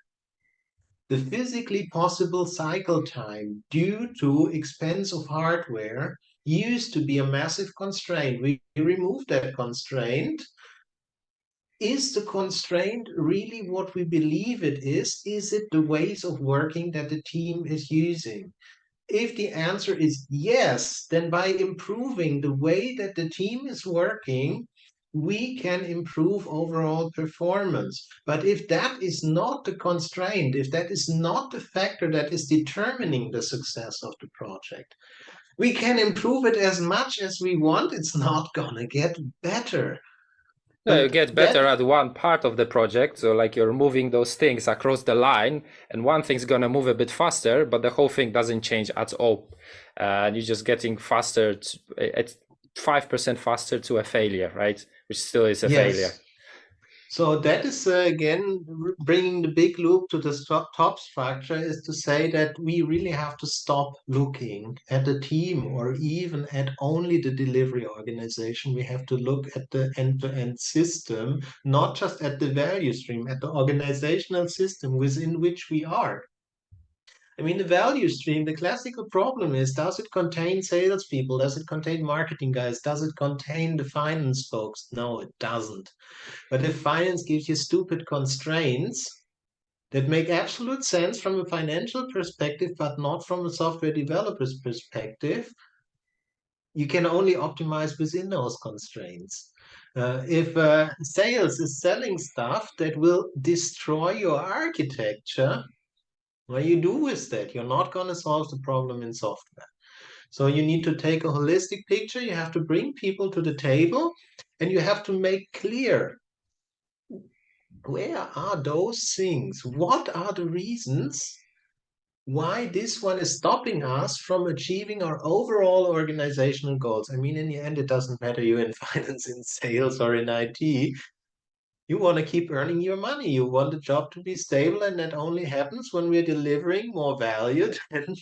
the physically possible cycle time due to expense of hardware used to be a massive constraint. We removed that constraint. Is the constraint really what we believe it is? Is it the ways of working that the team is using? If the answer is yes, then by improving the way that the team is working, we can improve overall performance. But if that is not the constraint, if that is not the factor that is determining the success of the project, we can improve it as much as we want. It's not going to get better. No, you But get that, better at one part of the project. So like you're moving those things across the line and one thing's gonna move a bit faster, but the whole thing doesn't change at all. And you're just getting faster at 5% faster to a failure, right? Which still is a failure. yes. So that is again bringing the big loop to the top structure, is to say that we really have to stop looking at the team or even at only the delivery organization. We have to look at the end-to-end system, not just at the value stream, at the organizational system within which we are. I mean, the value stream, the classical problem is, does it contain salespeople? Does it contain marketing guys? Does it contain the finance folks? No, it doesn't. But if finance gives you stupid constraints that make absolute sense from a financial perspective, but not from a software developer's perspective, you can only optimize within those constraints. If sales is selling stuff that will destroy your architecture, what do you do with that? You're not going to solve the problem in software. So you need to take a holistic picture. You have to bring people to the table, and you have to make clear, where are those things? What are the reasons why this one is stopping us from achieving our overall organizational goals? I mean, in the end, it doesn't matter you in finance, in sales, or in IT. You want to keep earning your money. You want the job to be stable, and that only happens when we're delivering more value than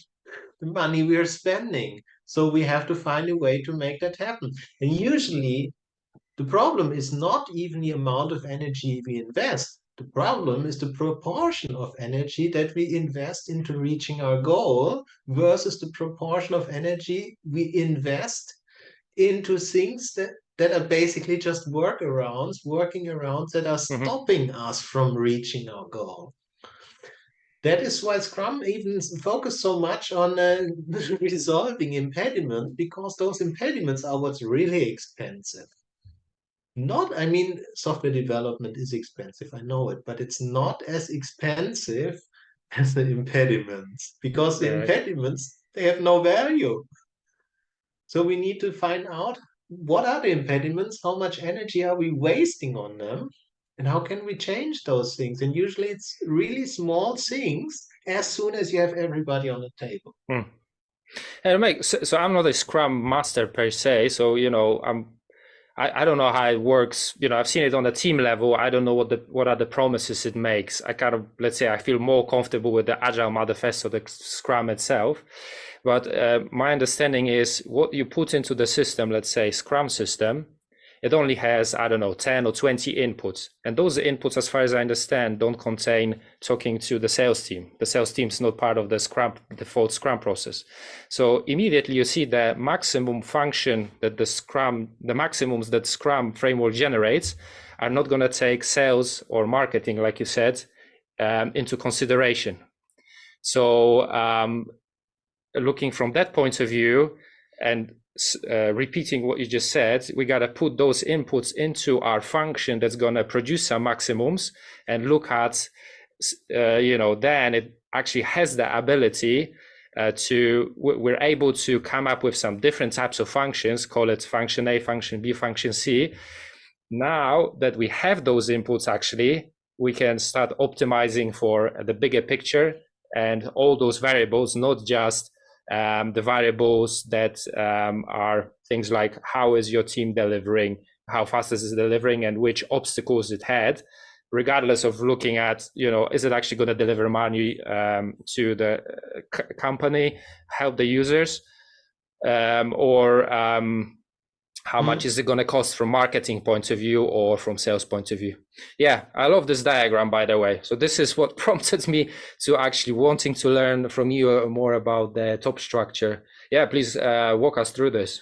the money we're spending. So we have to find a way to make that happen. And usually, the problem is not even the amount of energy we invest. The problem is the proportion of energy that we invest into reaching our goal versus the proportion of energy we invest into things that are basically just working arounds that are Mm-hmm. stopping us from reaching our goal. That is why Scrum even focus so much on resolving impediments, because those impediments are what's really expensive. Not, I mean, software development is expensive, I know it, but it's not as expensive as the impediments, because the Correct. impediments, they have no value. So we need to find out, what are the impediments, how much energy are we wasting on them, and how can we change those things? And usually it's really small things as soon as you have everybody on the table. Hmm. And Mike, so I'm not a Scrum master per se, so I don't know how it works. I've seen it on the team level. I don't know what are the promises it makes. I kind of, let's say, I feel more comfortable with the Agile manifesto, the Scrum itself. But my understanding is what you put into the system, let's say Scrum system, it only has, I don't know, 10 or 20 inputs. And those inputs, as far as I understand, don't contain talking to the sales team. The sales team is not part of the default Scrum process. So immediately you see the maximum function that the maximums that Scrum framework generates are not going to take sales or marketing, like you said, into consideration. So looking from that point of view and repeating what you just said, we got to put those inputs into our function that's going to produce some maximums and look at, then actually has the ability we're able to come up with some different types of functions, call it function A, function B, function C. Now that we have those inputs, actually, we can start optimizing for the bigger picture and all those variables, not just the variables that are things like how is your team delivering, how fast is it delivering, and which obstacles it had, regardless of looking at, is it actually going to deliver money to the company, help the users, or how much is it going to cost from marketing point of view or from sales point of view. Yeah, I love this diagram, by the way. So this is what prompted me to actually wanting to learn from you more about the top structure. Yeah, please walk us through this.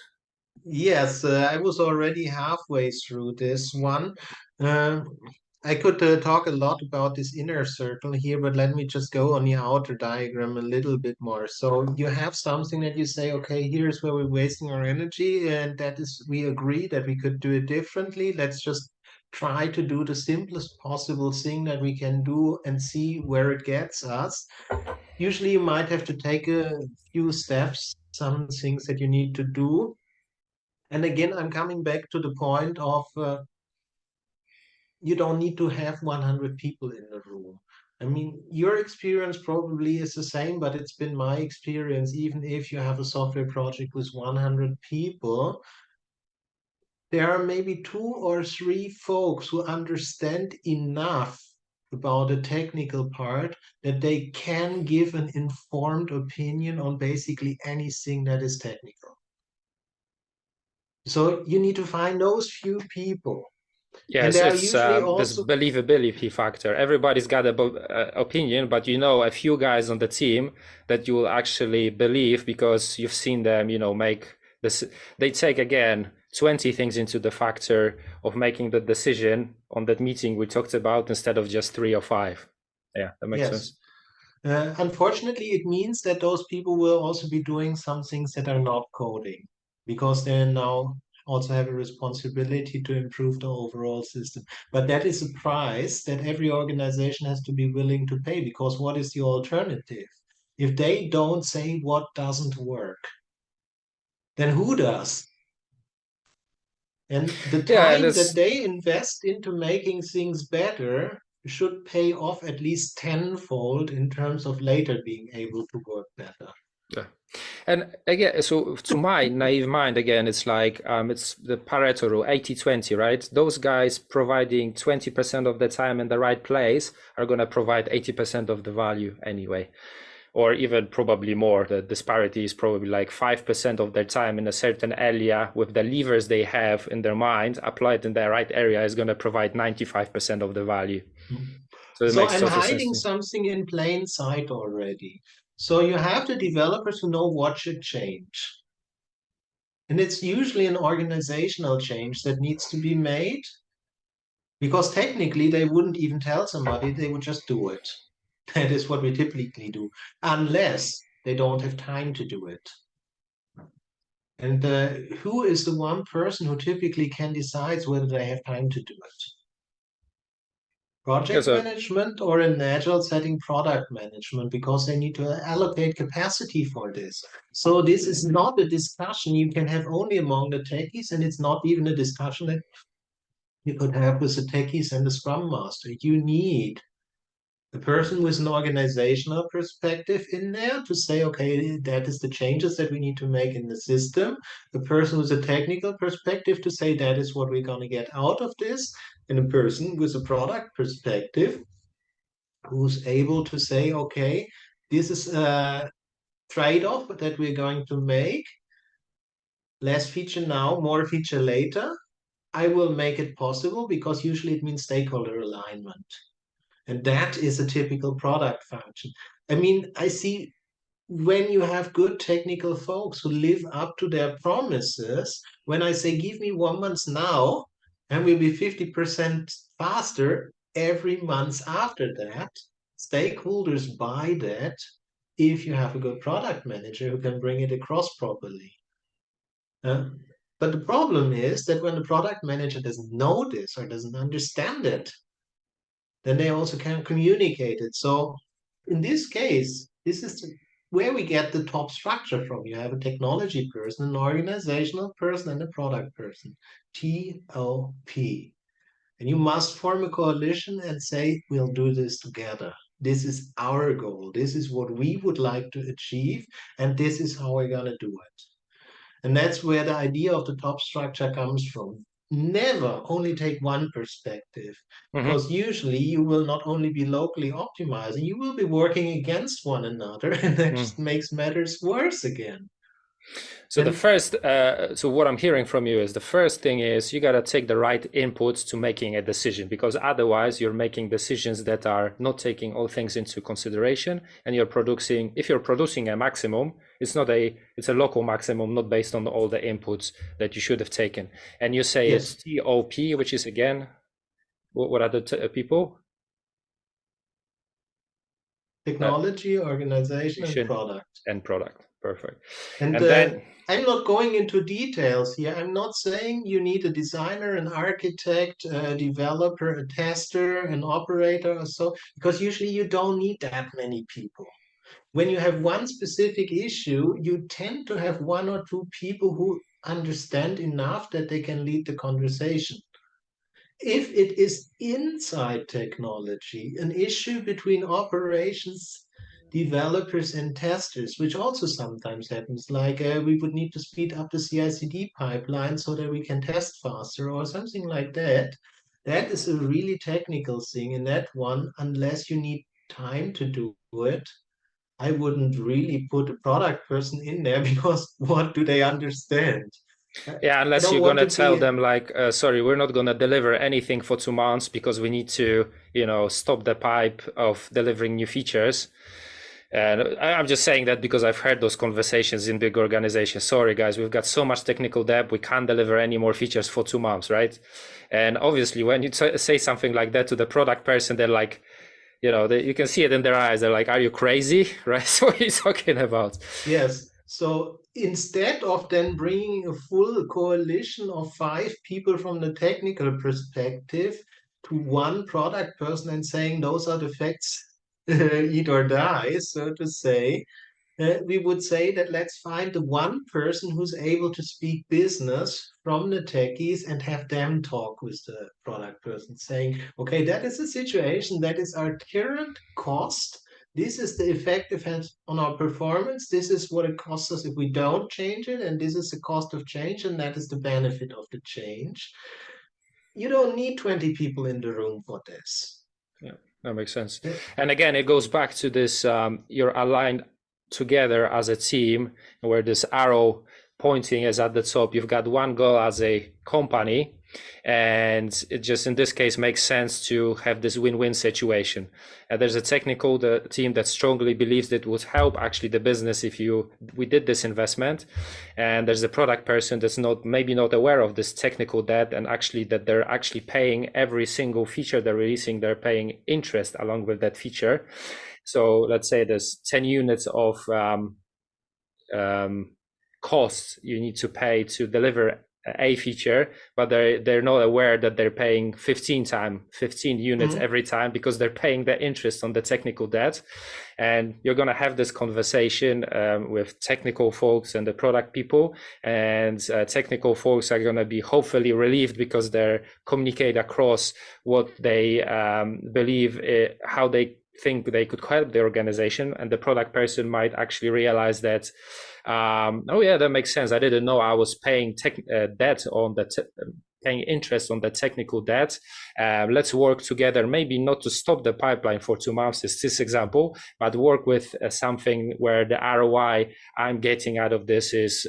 Yes, I was already halfway through this one. Uh, I could talk a lot about this inner circle here, but let me just go on the outer diagram a little bit more. So you have something that you say, okay, here's where we're wasting our energy, and that is, we agree that we could do it differently. Let's just try to do the simplest possible thing that we can do and see where it gets us. Usually, you might have to take a few steps, some things that you need to do. And again, I'm coming back to the point of you don't need to have 100 people in the room. I mean, your experience probably is the same, but it's been my experience, even if you have a software project with 100 people, there are maybe 2 or 3 folks who understand enough about the technical part that they can give an informed opinion on basically anything that is technical. So you need to find those few people. And Yes, there are it's usually this also, believability factor. Everybody's got an opinion, but a few guys on the team that you will actually believe because you've seen them, make this. They take again 20 things into the factor of making the decision on that meeting we talked about instead of just 3 or 5. Yeah, that makes yes. sense. Unfortunately, it means that those people will also be doing some things that are not coding because they now also have a responsibility to improve the overall system. But that is a price that every organization has to be willing to pay, because what is the alternative? If they don't say what doesn't work, then who does? And the Yeah, and time that it's they invest into making things better should pay off at least tenfold in terms of later being able to work better. yeah. And again, so to my naive mind, again, it's like it's the Pareto rule, 80-20, right? Those guys providing 20% of the time in the right place are going to provide 80% of the value anyway, or even probably more. The disparity is probably like 5% of their time in a certain area with the levers they have in their mind applied in the right area is going to provide 95% of the value. So it So makes I'm total sense hiding to me. something in plain sight already. So you have the developers who know what should change. And it's usually an organizational change that needs to be made, because technically they wouldn't even tell somebody, they would just do it. That is what we typically do, unless they don't have time to do it. And who is the one person who typically can decide whether they have time to do it? Yeah, Project so management, or in Agile setting product management, because they need to allocate capacity for this. So this is not a discussion you can have only among the techies, and it's not even a discussion that you could have with the techies and the Scrum Master. You need a person with an organizational perspective in there to say, okay, that is the changes that we need to make in the system. A person with a technical perspective to say that is what we're going to get out of this. And a person with a product perspective who's able to say, okay, this is a trade-off that we're going to make. Less feature now, more feature later. I will make it possible, because usually it means stakeholder alignment. And that is a typical product function. I mean, I see when you have good technical folks who live up to their promises, when I say, give me 1 month now, and we'll be 50% faster every month after that, stakeholders buy that if you have a good product manager who can bring it across properly. Uh, but the problem is that when the product manager doesn't know this or doesn't understand it, then they also can't communicate it. So in this case, this is where we get the top structure from. You have a technology person, an organizational person, and a product person. TOP. And you must form a coalition and say, we'll do this together. This is our goal. This is what we would like to achieve. And this is how we're going to do it. And that's where the idea of the top structure comes from. Never only take one perspective, Hmm. because usually you will not only be locally optimizing, you will be working against one another, and that just makes matters worse again. So the And first, so what I'm hearing from you is the first thing is you got to take the right inputs to making a decision, because otherwise you're making decisions that are not taking all things into consideration, and you're producing. If you're producing a maximum, it's a local maximum, not based on all the inputs that you should have taken. And you say it's yes, TOP, which is again, what are the people? Uh, technology, organization, and Mission product. and product. Perfect. And And then, I'm not going into details here. I'm not saying you need a designer, an architect, a developer, a tester, an operator, or so, because usually you don't need that many people. When you have one specific issue, you tend to have one or two people who understand enough that they can lead the conversation. If it is inside technology, an issue between operations, developers, and testers, which also sometimes happens, like we would need to speed up the CI/CD pipeline so that we can test faster or something like that. That is a really technical thing. And that one, unless you need time to do it, I wouldn't really put a product person in there because what do they understand? yeah, I unless don't you're want gonna to tell be, them like, sorry, we're not gonna deliver anything for 2 months because we need to, stop the pipe of delivering new features. And I'm just saying that because I've heard those conversations in big organizations. Sorry, guys, we've got so much technical debt, we can't deliver any more features for 2 months, right? And obviously, when you say something like that to the product person, they're like, you can see it in their eyes. They're like, "Are you crazy?" Right? So what are you talking about? yes. So instead of then bringing a full coalition of five people from the technical perspective to one product person and saying those are the facts, eat or die, so to say, we would say that let's find the one person who's able to speak business from the techies and have them talk with the product person, saying, okay, that is the situation, that is our current cost. This is the effect it has on our performance. This is what it costs us if we don't change it. And this is the cost of change. And that is the benefit of the change. You don't need 20 people in the room for this. Yeah, that makes sense. Uh, And again, it goes back to this, you're aligned together as a team, where this arrow pointing is at the top. You've got one goal as a company, and it just in this case makes sense to have this win-win situation. And there's a technical team that strongly believes that it would help actually the business if we did this investment, and there's a product person that's maybe not aware of this technical debt, and actually that they're actually paying every single feature they're releasing, they're paying interest along with that feature. So let's say there's 10 units of um, costs you need to pay to deliver a feature, but they're not aware that they're paying 15 units mm, every time, because they're paying the interest on the technical debt. And you're going to have this conversation with technical folks and the product people, and technical folks are going to be hopefully relieved because they're communicate across what they believe, how they think they could help the organization, and the product person might actually realize that, oh yeah, that makes sense. I didn't know I was paying debt on the paying interest on the technical debt. Let's work together, maybe not to stop the pipeline for 2 months, is this example, but work with something where the ROI I'm getting out of this is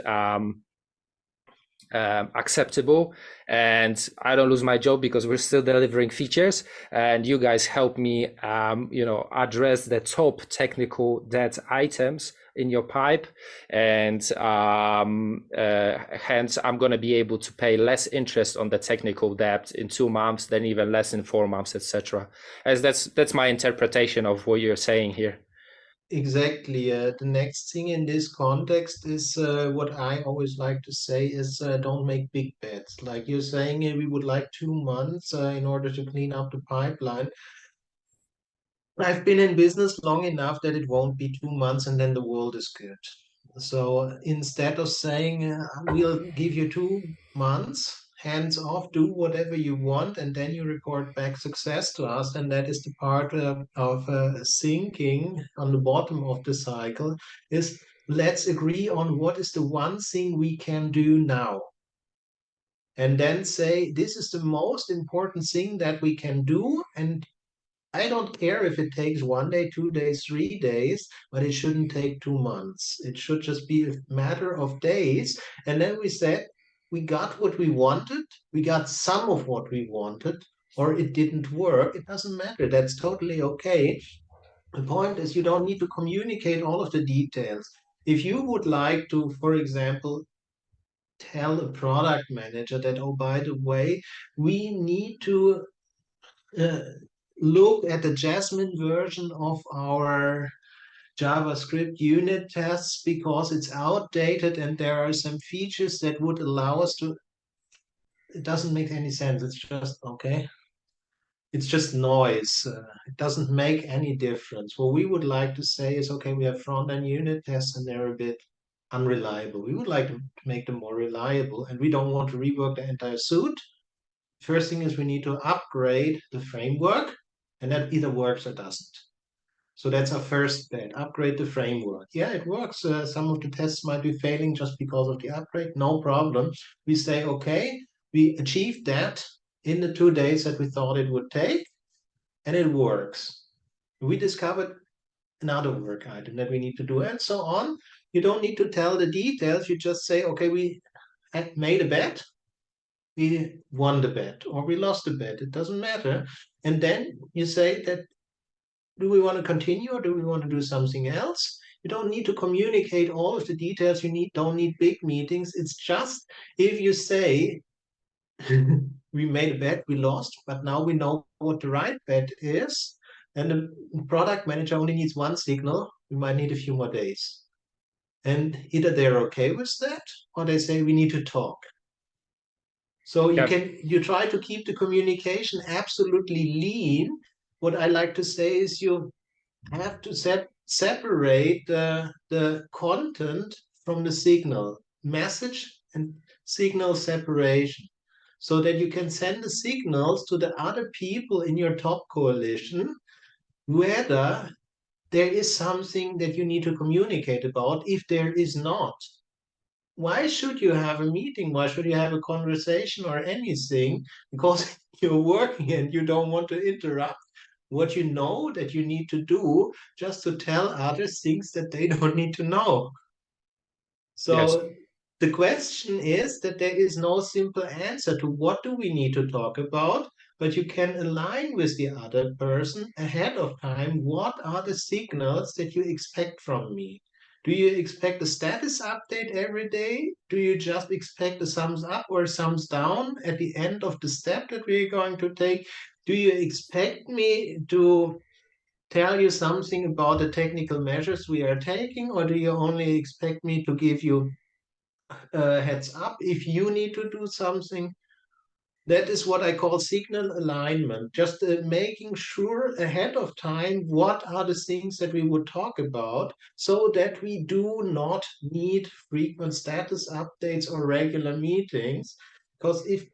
acceptable, and I don't lose my job because we're still delivering features, and you guys help me address the top technical debt items in your pipe, and hence I'm going to be able to pay less interest on the technical debt in 2 months than even less in 4 months, etc. As that's my interpretation of what you're saying here. exactly. The next thing in this context is what I always like to say is don't make big bets. Like you're saying, we would like 2 months in order to clean up the pipeline. I've been in business long enough that it won't be 2 months and then the world is good. So instead of saying, we'll give you 2 months, hands off, do whatever you want, and then you report back success to us, and that is the part of thinking on the bottom of the cycle, is let's agree on what is the one thing we can do now. And then say, this is the most important thing that we can do, and I don't care if it takes 1 day, 2 days, 3 days, but it shouldn't take 2 months. It should just be a matter of days. And then we said, we got what we wanted, we got some of what we wanted, or it didn't work. It doesn't matter. That's totally okay. The point is, you don't need to communicate all of the details. If you would like to, for example, tell a product manager that, oh, by the way, we need to uh, look at the Jasmine version of our JavaScript unit tests because it's outdated and there are some features that would allow us to. It doesn't make any sense. It's just, okay. It's just noise. It doesn't make any difference. What we would like to say is, okay, we have front-end unit tests and they're a bit unreliable. We would like to make them more reliable and we don't want to rework the entire suite. First thing is we need to upgrade the framework, and that either works or doesn't. So that's our first bet, upgrade the framework. Yeah, it works. Some of the tests might be failing just because of the upgrade, no problem. We say, okay, we achieved that in the 2 days that we thought it would take, and it works. We discovered another work item that we need to do, and so on. You don't need to tell the details. You just say, okay, we made a bet, we won the bet or we lost the bet. It doesn't matter. And then you say that, do we want to continue or do we want to do something else? You don't need to communicate all of the details. Don't need big meetings. It's just if you say we made a bet, we lost, but now we know what the right bet is. And the product manager only needs one signal. We might need a few more days. And either they're okay with that or they say we need to talk. So Yeah. you try to keep the communication absolutely lean. What I like to say is you have to separate the content from the signal, message and signal separation, so that you can send the signals to the other people in your top coalition, whether there is something that you need to communicate about. If there is not, why should you have a meeting? Why should you have a conversation or anything? Because you're working and you don't want to interrupt what you know that you need to do just to tell others things that they don't need to know. Yes. So the question is that there is no simple answer to what do we need to talk about, but you can align with the other person ahead of time. What are the signals that you expect from me? Do you expect a status update every day? Do you just expect a thumbs up or thumbs down at the end of the step that we're going to take? Do you expect me to tell you something about the technical measures we are taking, or do you only expect me to give you heads up if you need to do something? That is what I call signal alignment, just making sure ahead of time what are the things that we would talk about so that we do not need frequent status updates or regular meetings. Because if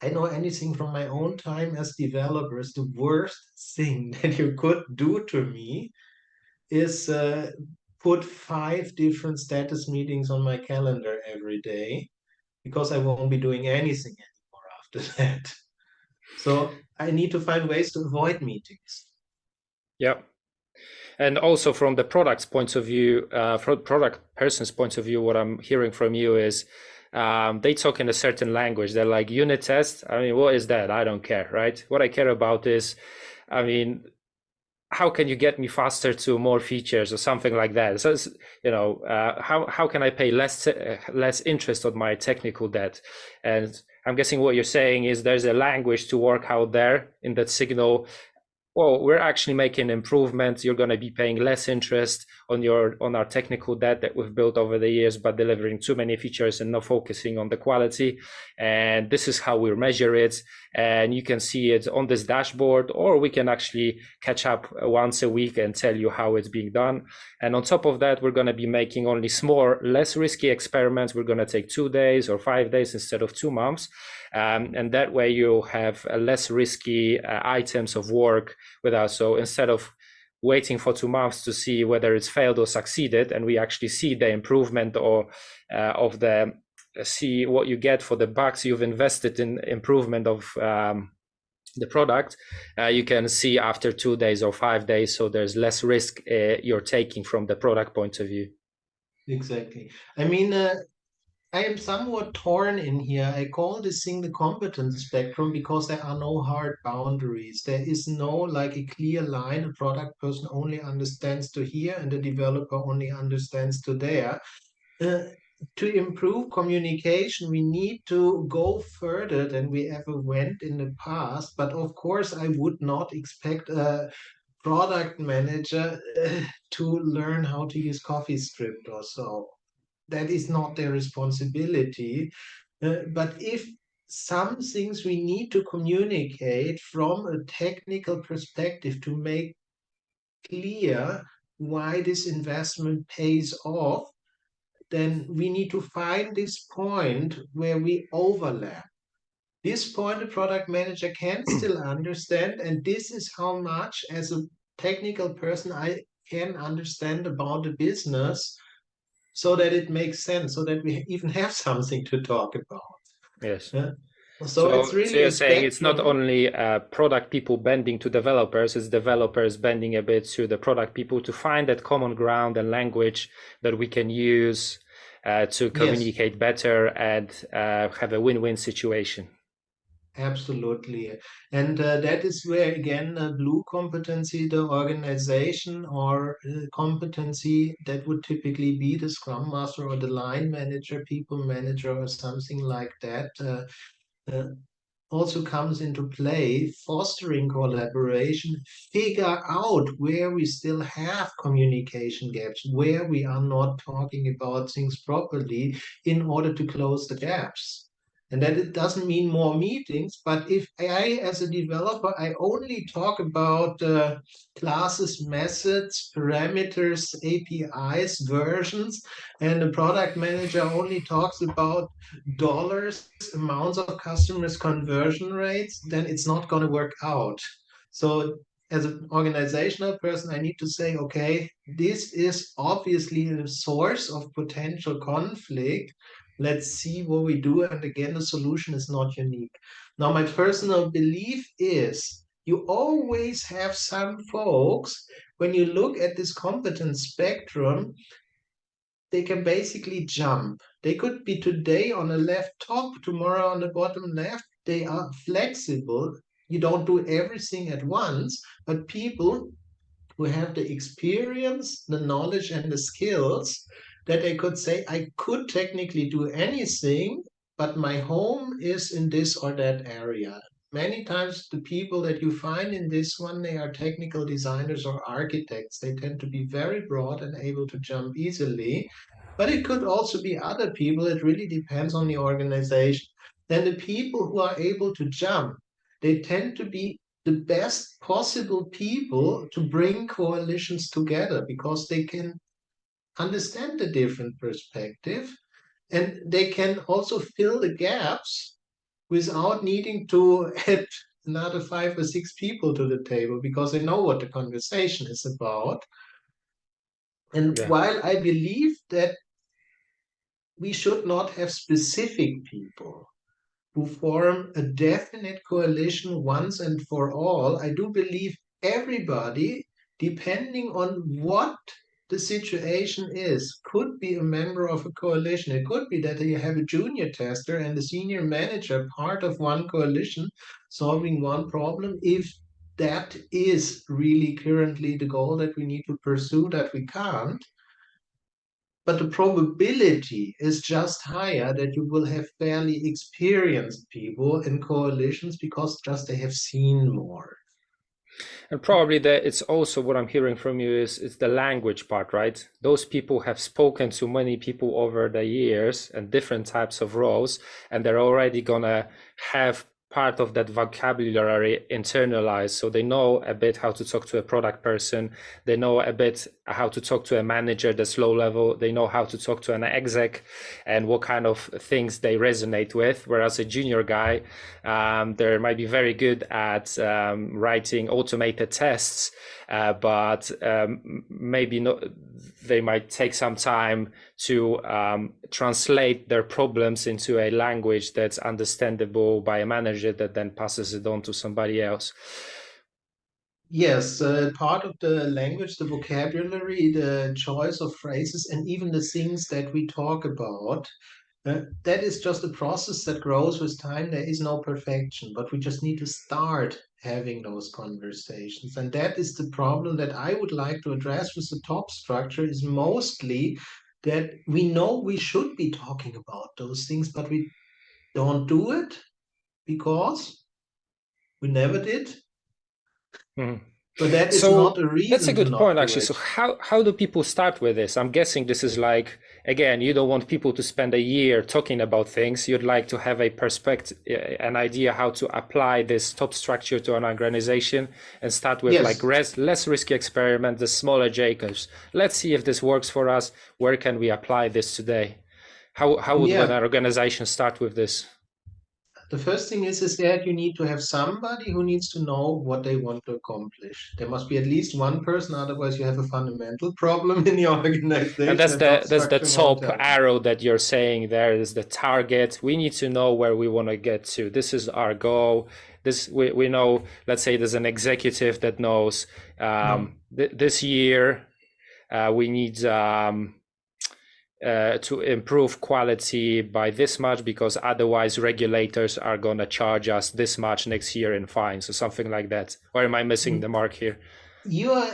I know anything from my own time as developers, the worst thing that you could do to me is put 5 different status meetings on my calendar every day because I won't be doing anything anymore after that. So I need to find ways to avoid meetings. Yeah. And also from the product's point of view, from product person's point of view, what I'm hearing from you is they talk in a certain language. They're like, unit test. I mean, what is that? I don't care, right? What I care about is, I mean, how can you get me faster to more features or something like that? So, how can I pay less interest on my technical debt? And I'm guessing what you're saying is there's a language to work out there in that signal. Well, we're actually making improvements. You're going to be paying less interest on our technical debt that we've built over the years, but delivering too many features and not focusing on the quality. And this is how we measure it. And you can see it on this dashboard, or we can actually catch up once a week and tell you how it's being done. And on top of that, we're going to be making only small, less risky experiments. We're going to take 2 days or 5 days instead of 2 months. And that way you have less risky items of work with us. So instead of waiting for 2 months to see whether it's failed or succeeded, and we actually see the improvement or of the see what you get for the bucks you've invested in improvement of the product, you can see after 2 days or 5 days. So there's less risk you're taking from the product point of view. Exactly. I mean, I am somewhat torn in here. I call this thing the competence spectrum because there are no hard boundaries. There is no like a clear line. A product person only understands to here, and the developer only understands to there. Uh, to improve communication, we need to go further than we ever went in the past. But of course, I would not expect a product manager to learn how to use CoffeeScript or so. That is not their responsibility. But if some things we need to communicate from a technical perspective to make clear why this investment pays off, then we need to find this point where we overlap. This point, the product manager can still understand, and this is how much, as a technical person, I can understand about the business so that it makes sense, so that we even have something to talk about. Yes. Yeah? So it's So really you're a saying it's not spectrum. only product people bending to developers, it's developers bending a bit to the product people to find that common ground and language that we can use to Yes, communicate better and have a win-win situation. absolutely. And that is where, again, blue competency, the organization, or competency that would typically be the Scrum Master or the line manager, people manager, or something like that. Uh, also comes into play, fostering collaboration, figure out where we still have communication gaps, where we are not talking about things properly in order to close the gaps. And that it doesn't mean more meetings, but if I, as a developer, I only talk about classes, methods, parameters, APIs, versions, and the product manager only talks about dollars, amounts of customers, conversion rates, then it's not going to work out. So as an organizational person, I need to say, okay, this is obviously a source of potential conflict. Let's see what we do. And again, the solution is not unique. Now, my personal belief is you always have some folks, when you look at this competence spectrum, they can basically jump. They could be today on the left top, tomorrow on the bottom left. They are flexible. You don't do everything at once, but people who have the experience, the knowledge, and the skills that they could say, I could technically do anything, but my home is in this or that area. Many times, the people that you find in this one, they are technical designers or architects. They tend to be very broad and able to jump easily. But it could also be other people. It really depends on the organization. Then the people who are able to jump, they tend to be the best possible people to bring coalitions together because they can understand the different perspective, and they can also fill the gaps without needing to add another 5 or 6 people to the table because they know what the conversation is about. And Yeah. while I believe that we should not have specific people who form a definite coalition once and for all, I do believe everybody, depending on what the situation is, could be a member of a coalition. It could be that you have a junior tester and a senior manager part of one coalition solving one problem. If that is really currently the goal that we need to pursue, that we can't, but the probability is just higher that you will have fairly experienced people in coalitions because just they have seen more. And probably that it's also what I'm hearing from you is it's the language part, right? Those people have spoken to many people over the years and different types of roles, and they're already gonna have part of that vocabulary internalized. So they know a bit how to talk to a product person. They know a bit how to talk to a manager that's low level. They know how to talk to an exec and what kind of things they resonate with. Whereas a junior guy, they might be very good at writing automated tests, but maybe not, they might take some time to translate their problems into a language that's understandable by a manager that then passes it on to somebody else. Yes, part of the language, the vocabulary, the choice of phrases, and even the things that we talk about, that is just a process that grows with time. There is no perfection, but we just need to start having those conversations. And that is the problem that I would like to address with the top structure is mostly that we know we should be talking about those things, but we don't do it because we never did. Mhm. But that is not So a that's a reason to good not point, do actually. it. So how do people start with this? I'm guessing this is like, again, you don't want people to spend a year talking about things. You'd like to have a perspective, an idea how to apply this top structure to an organization and start with like Yes. less risky experiment, the smaller Jacobs. Let's see if this works for us. Where can we apply this today? How would an Yeah. organization start with this? The first thing is that you need to have somebody who needs to know what they want to accomplish. There must be at least one person, otherwise you have a fundamental problem in the And organization and top that's the structure won't top help. arrow that you're saying there is the target. We need to know where we want to get to. This is our goal. This we know, let's say there's an executive that knows No. this year we need to improve quality by this much because otherwise regulators are going to charge us this much next year in fines or something like that. Or am I missing the mark here? You are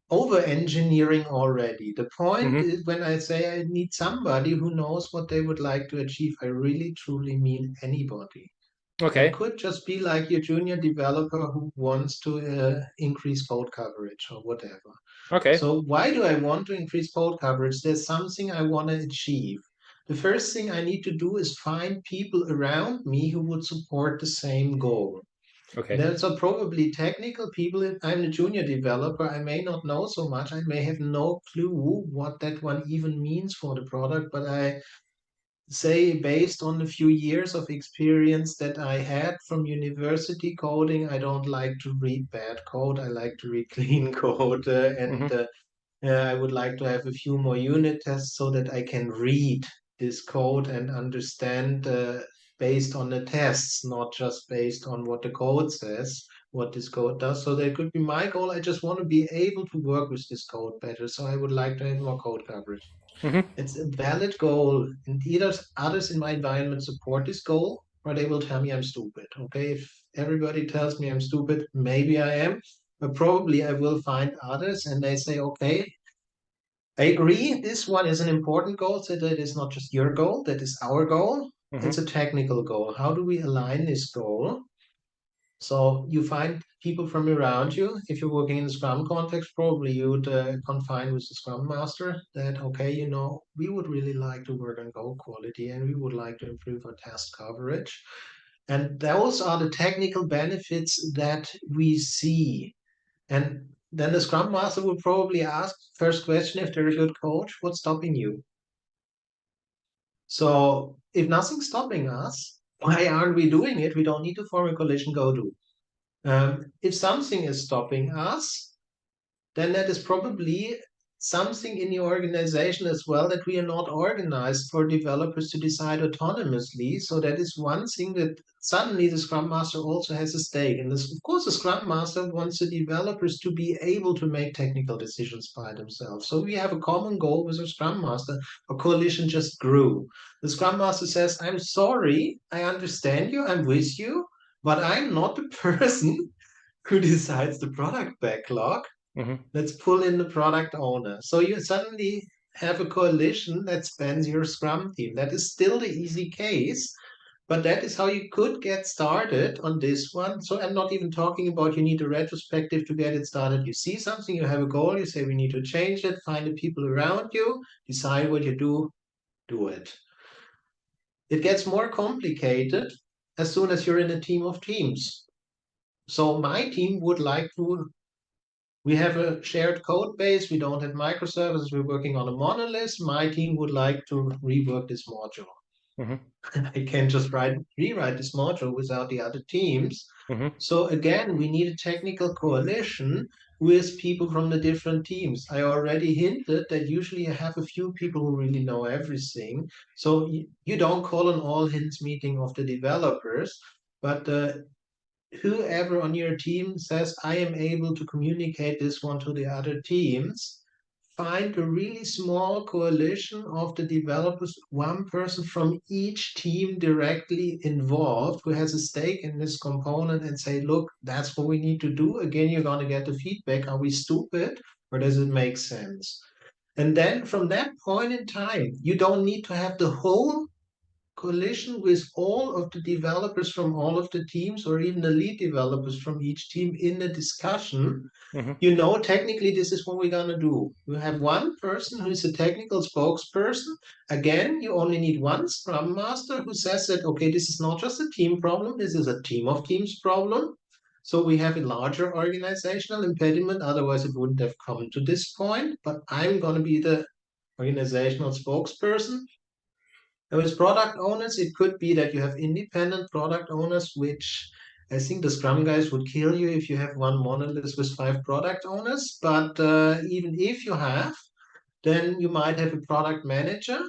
over engineering already. The point Mm-hmm. is when I say I need somebody who knows what they would like to achieve, I really truly mean anybody. That Okay. could just be like your junior developer who wants to increase code coverage or whatever. Okay. So why do I want to increase code coverage? There's something I want to achieve. The first thing I need to do is find people around me who would support the same goal. And Okay. there's probably technical people. If I'm a junior developer, I may not know so much. I may have no clue what that one even means for the product, but I say based on the few years of experience that I had from university coding, I don't like to read bad code. I like to read clean code, and Mm-hmm. I would like to have a few more unit tests so that I can read this code and understand based on the tests, not just based on what the code says, what this code does. So that could be my goal. I just want to be able to work with this code better. So I would like to have more code coverage. Mm-hmm. It's a valid goal, and either others in my environment support this goal, or they will tell me I'm stupid. Okay, if everybody tells me I'm stupid, maybe I am, but probably I will find others, and they say, okay, I agree, this one is an important goal, so that is not just your goal, that is our goal. It's Mm-hmm. a technical goal. How do we align this goal? So you find people from around you. If you're working in the Scrum context, probably you'd confine with the Scrum Master that, okay, we would really like to work on code quality and we would like to improve our test coverage. And those are the technical benefits that we see. And then the Scrum Master would probably ask, first question, if they're a good coach, what's stopping you? So if nothing's stopping us, why aren't we doing it? We don't need to form a coalition, go do. If something is stopping us, then that is probably something in the organization as well that we are not organized for developers to decide autonomously. So that is one thing that suddenly the Scrum Master also has a stake. And this, of course, the Scrum Master wants the developers to be able to make technical decisions by themselves. So we have a common goal with the Scrum Master. A coalition just grew. The Scrum Master says, I'm sorry, I understand you, I'm with you, but I'm not the person who decides the product backlog. Mm-hmm. Let's pull in the product owner. So you suddenly have a coalition that spans your Scrum team. That is still the easy case, But that is how you could get started on this one. So I'm not even talking about you need a retrospective to get it started. You see something, you have a goal, you say we need to change it, find the people around you, decide what you do it. It gets more complicated as soon as you're in a team of teams. So my team would like to, we have a shared code base, we don't have microservices, we're working on a monolith. My team would like to rework this module. Mm-hmm. I can just rewrite this module without the other teams. Mm-hmm. So again, we need a technical coalition with people from the different teams. I already hinted that usually I have a few people who really know everything. So you don't call an all hands meeting of the developers, but whoever on your team says, I am able to communicate this one to the other teams, find a really small coalition of the developers, one person from each team directly involved who has a stake in this component and say, look, that's what we need to do. Again, you're going to get the feedback. Are we stupid or does it make sense? And then from that point in time, you don't need to have the whole coalition with all of the developers from all of the teams or even the lead developers from each team in a discussion. Mm-hmm. You know, technically, this is what we're going to do. You have one person who is a technical spokesperson. Again, you only need one Scrum Master who says that, okay, this is not just a team problem, this is a team of teams problem. So we have a larger organizational impediment. Otherwise, it wouldn't have come to this point. But I'm going to be the organizational spokesperson. And with product owners, it could be that you have independent product owners, which I think the Scrum guys would kill you if you have one monolith with 5 product owners. But even if you have, then you might have a product manager,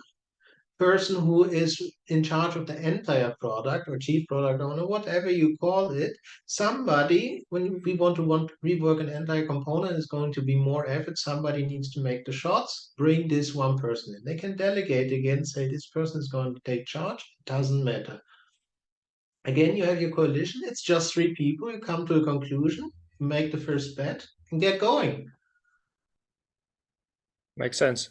person who is in charge of the entire product or chief product owner, whatever you call it. Somebody, when we want to rework an entire component, is going to be more effort. Somebody needs to make the shots. Bring this one person in. They can delegate again, say this person is going to take charge. It doesn't matter. Again, you have your coalition. It's just 3 people. You come to a conclusion, make the first bet, and get going. Makes sense.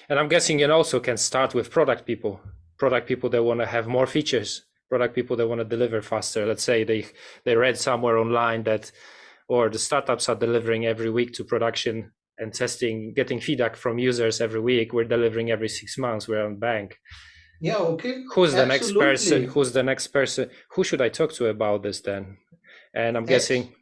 And I'm guessing you also can start with product people that want to have more features, product people that want to deliver faster. Let's say they read somewhere online that, or the startups are delivering every week to production and testing, getting feedback from users every week. We're delivering every 6 months. We're on bank. Yeah, okay. Who's the next Absolutely. person? Who's the next person? Who should I talk to about this then? And I'm guessing.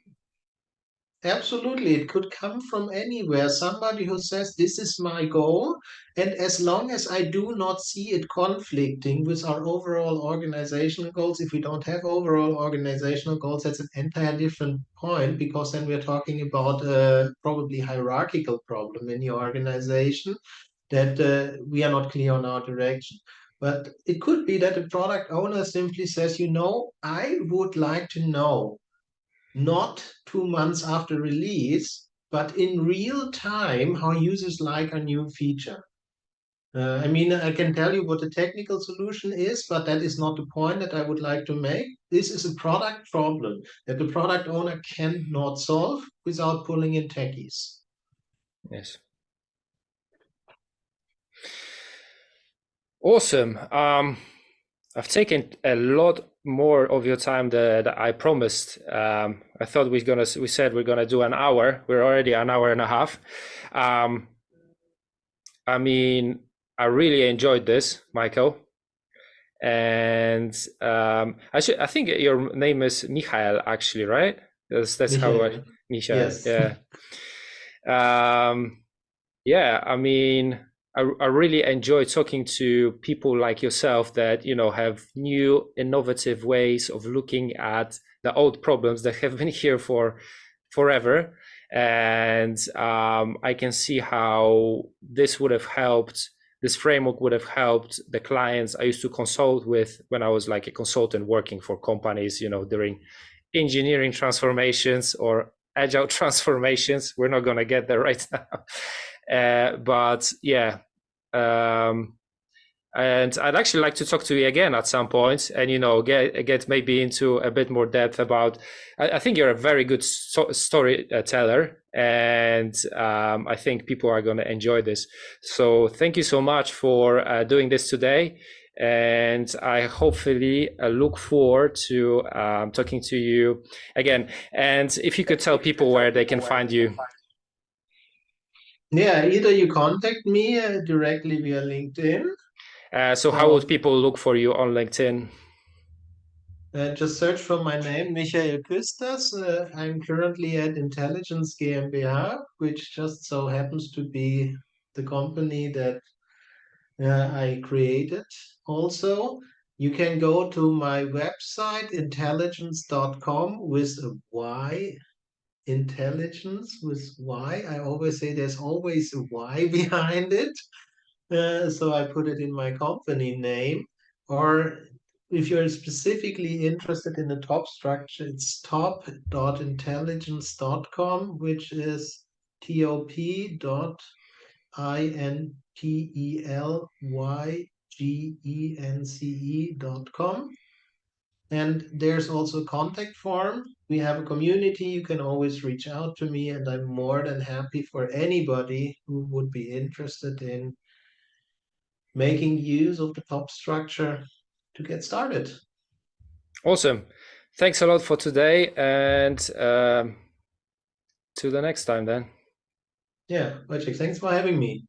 Absolutely, it could come from anywhere. Somebody who says, this is my goal. And as long as I do not see it conflicting with our overall organizational goals, if we don't have overall organizational goals, that's an entirely different point because then we're talking about a probably hierarchical problem in your organization that we are not clear on our direction. But it could be that a product owner simply says, I would like to know not 2 months after release, but in real time, how users like a new feature. I can tell you what the technical solution is, but that is not the point that I would like to make. This is a product problem that the product owner cannot solve without pulling in techies. Yes. Awesome. I've taken a lot more of your time than I promised. I thought we said we're gonna do an hour. We're already an hour and a half. I really enjoyed this, Michael. And I think your name is Michael, actually, right? That's Michael. how Michael. Yes. Yeah. Yeah. I really enjoy talking to people like yourself that have new innovative ways of looking at the old problems that have been here for forever, and I can see how this framework would have helped the clients I used to consult with when I was like a consultant working for companies, during engineering transformations or agile transformations. We're not going to get there right now. But yeah, and I'd actually like to talk to you again at some point and, get maybe into a bit more depth about, I think you're a very good storyteller, and I think people are going to enjoy this. So thank you so much for doing this today. and I hopefully look forward to talking to you again. And if you could tell people where they can find you. Yeah, either you contact me directly via LinkedIn. So how would So people look for you on LinkedIn? just search for my name, Michael Küsters. I'm currently at Intelligence GmbH, which just so happens to be the company that I created also. You can go to my website, intelligence.com with a Y, intelligence with Y. I always say there's always a Y behind it. So I put it in my company name. Or if you're specifically interested in the top structure, it's top.intelligence.com, which is top.intelygence.com. And there's also a contact form. We have a community. You can always reach out to me, and I'm more than happy for anybody who would be interested in making use of the top structure to get started. Awesome. Thanks a lot for today, and till the next time then. Yeah, Wojciech, thanks for having me.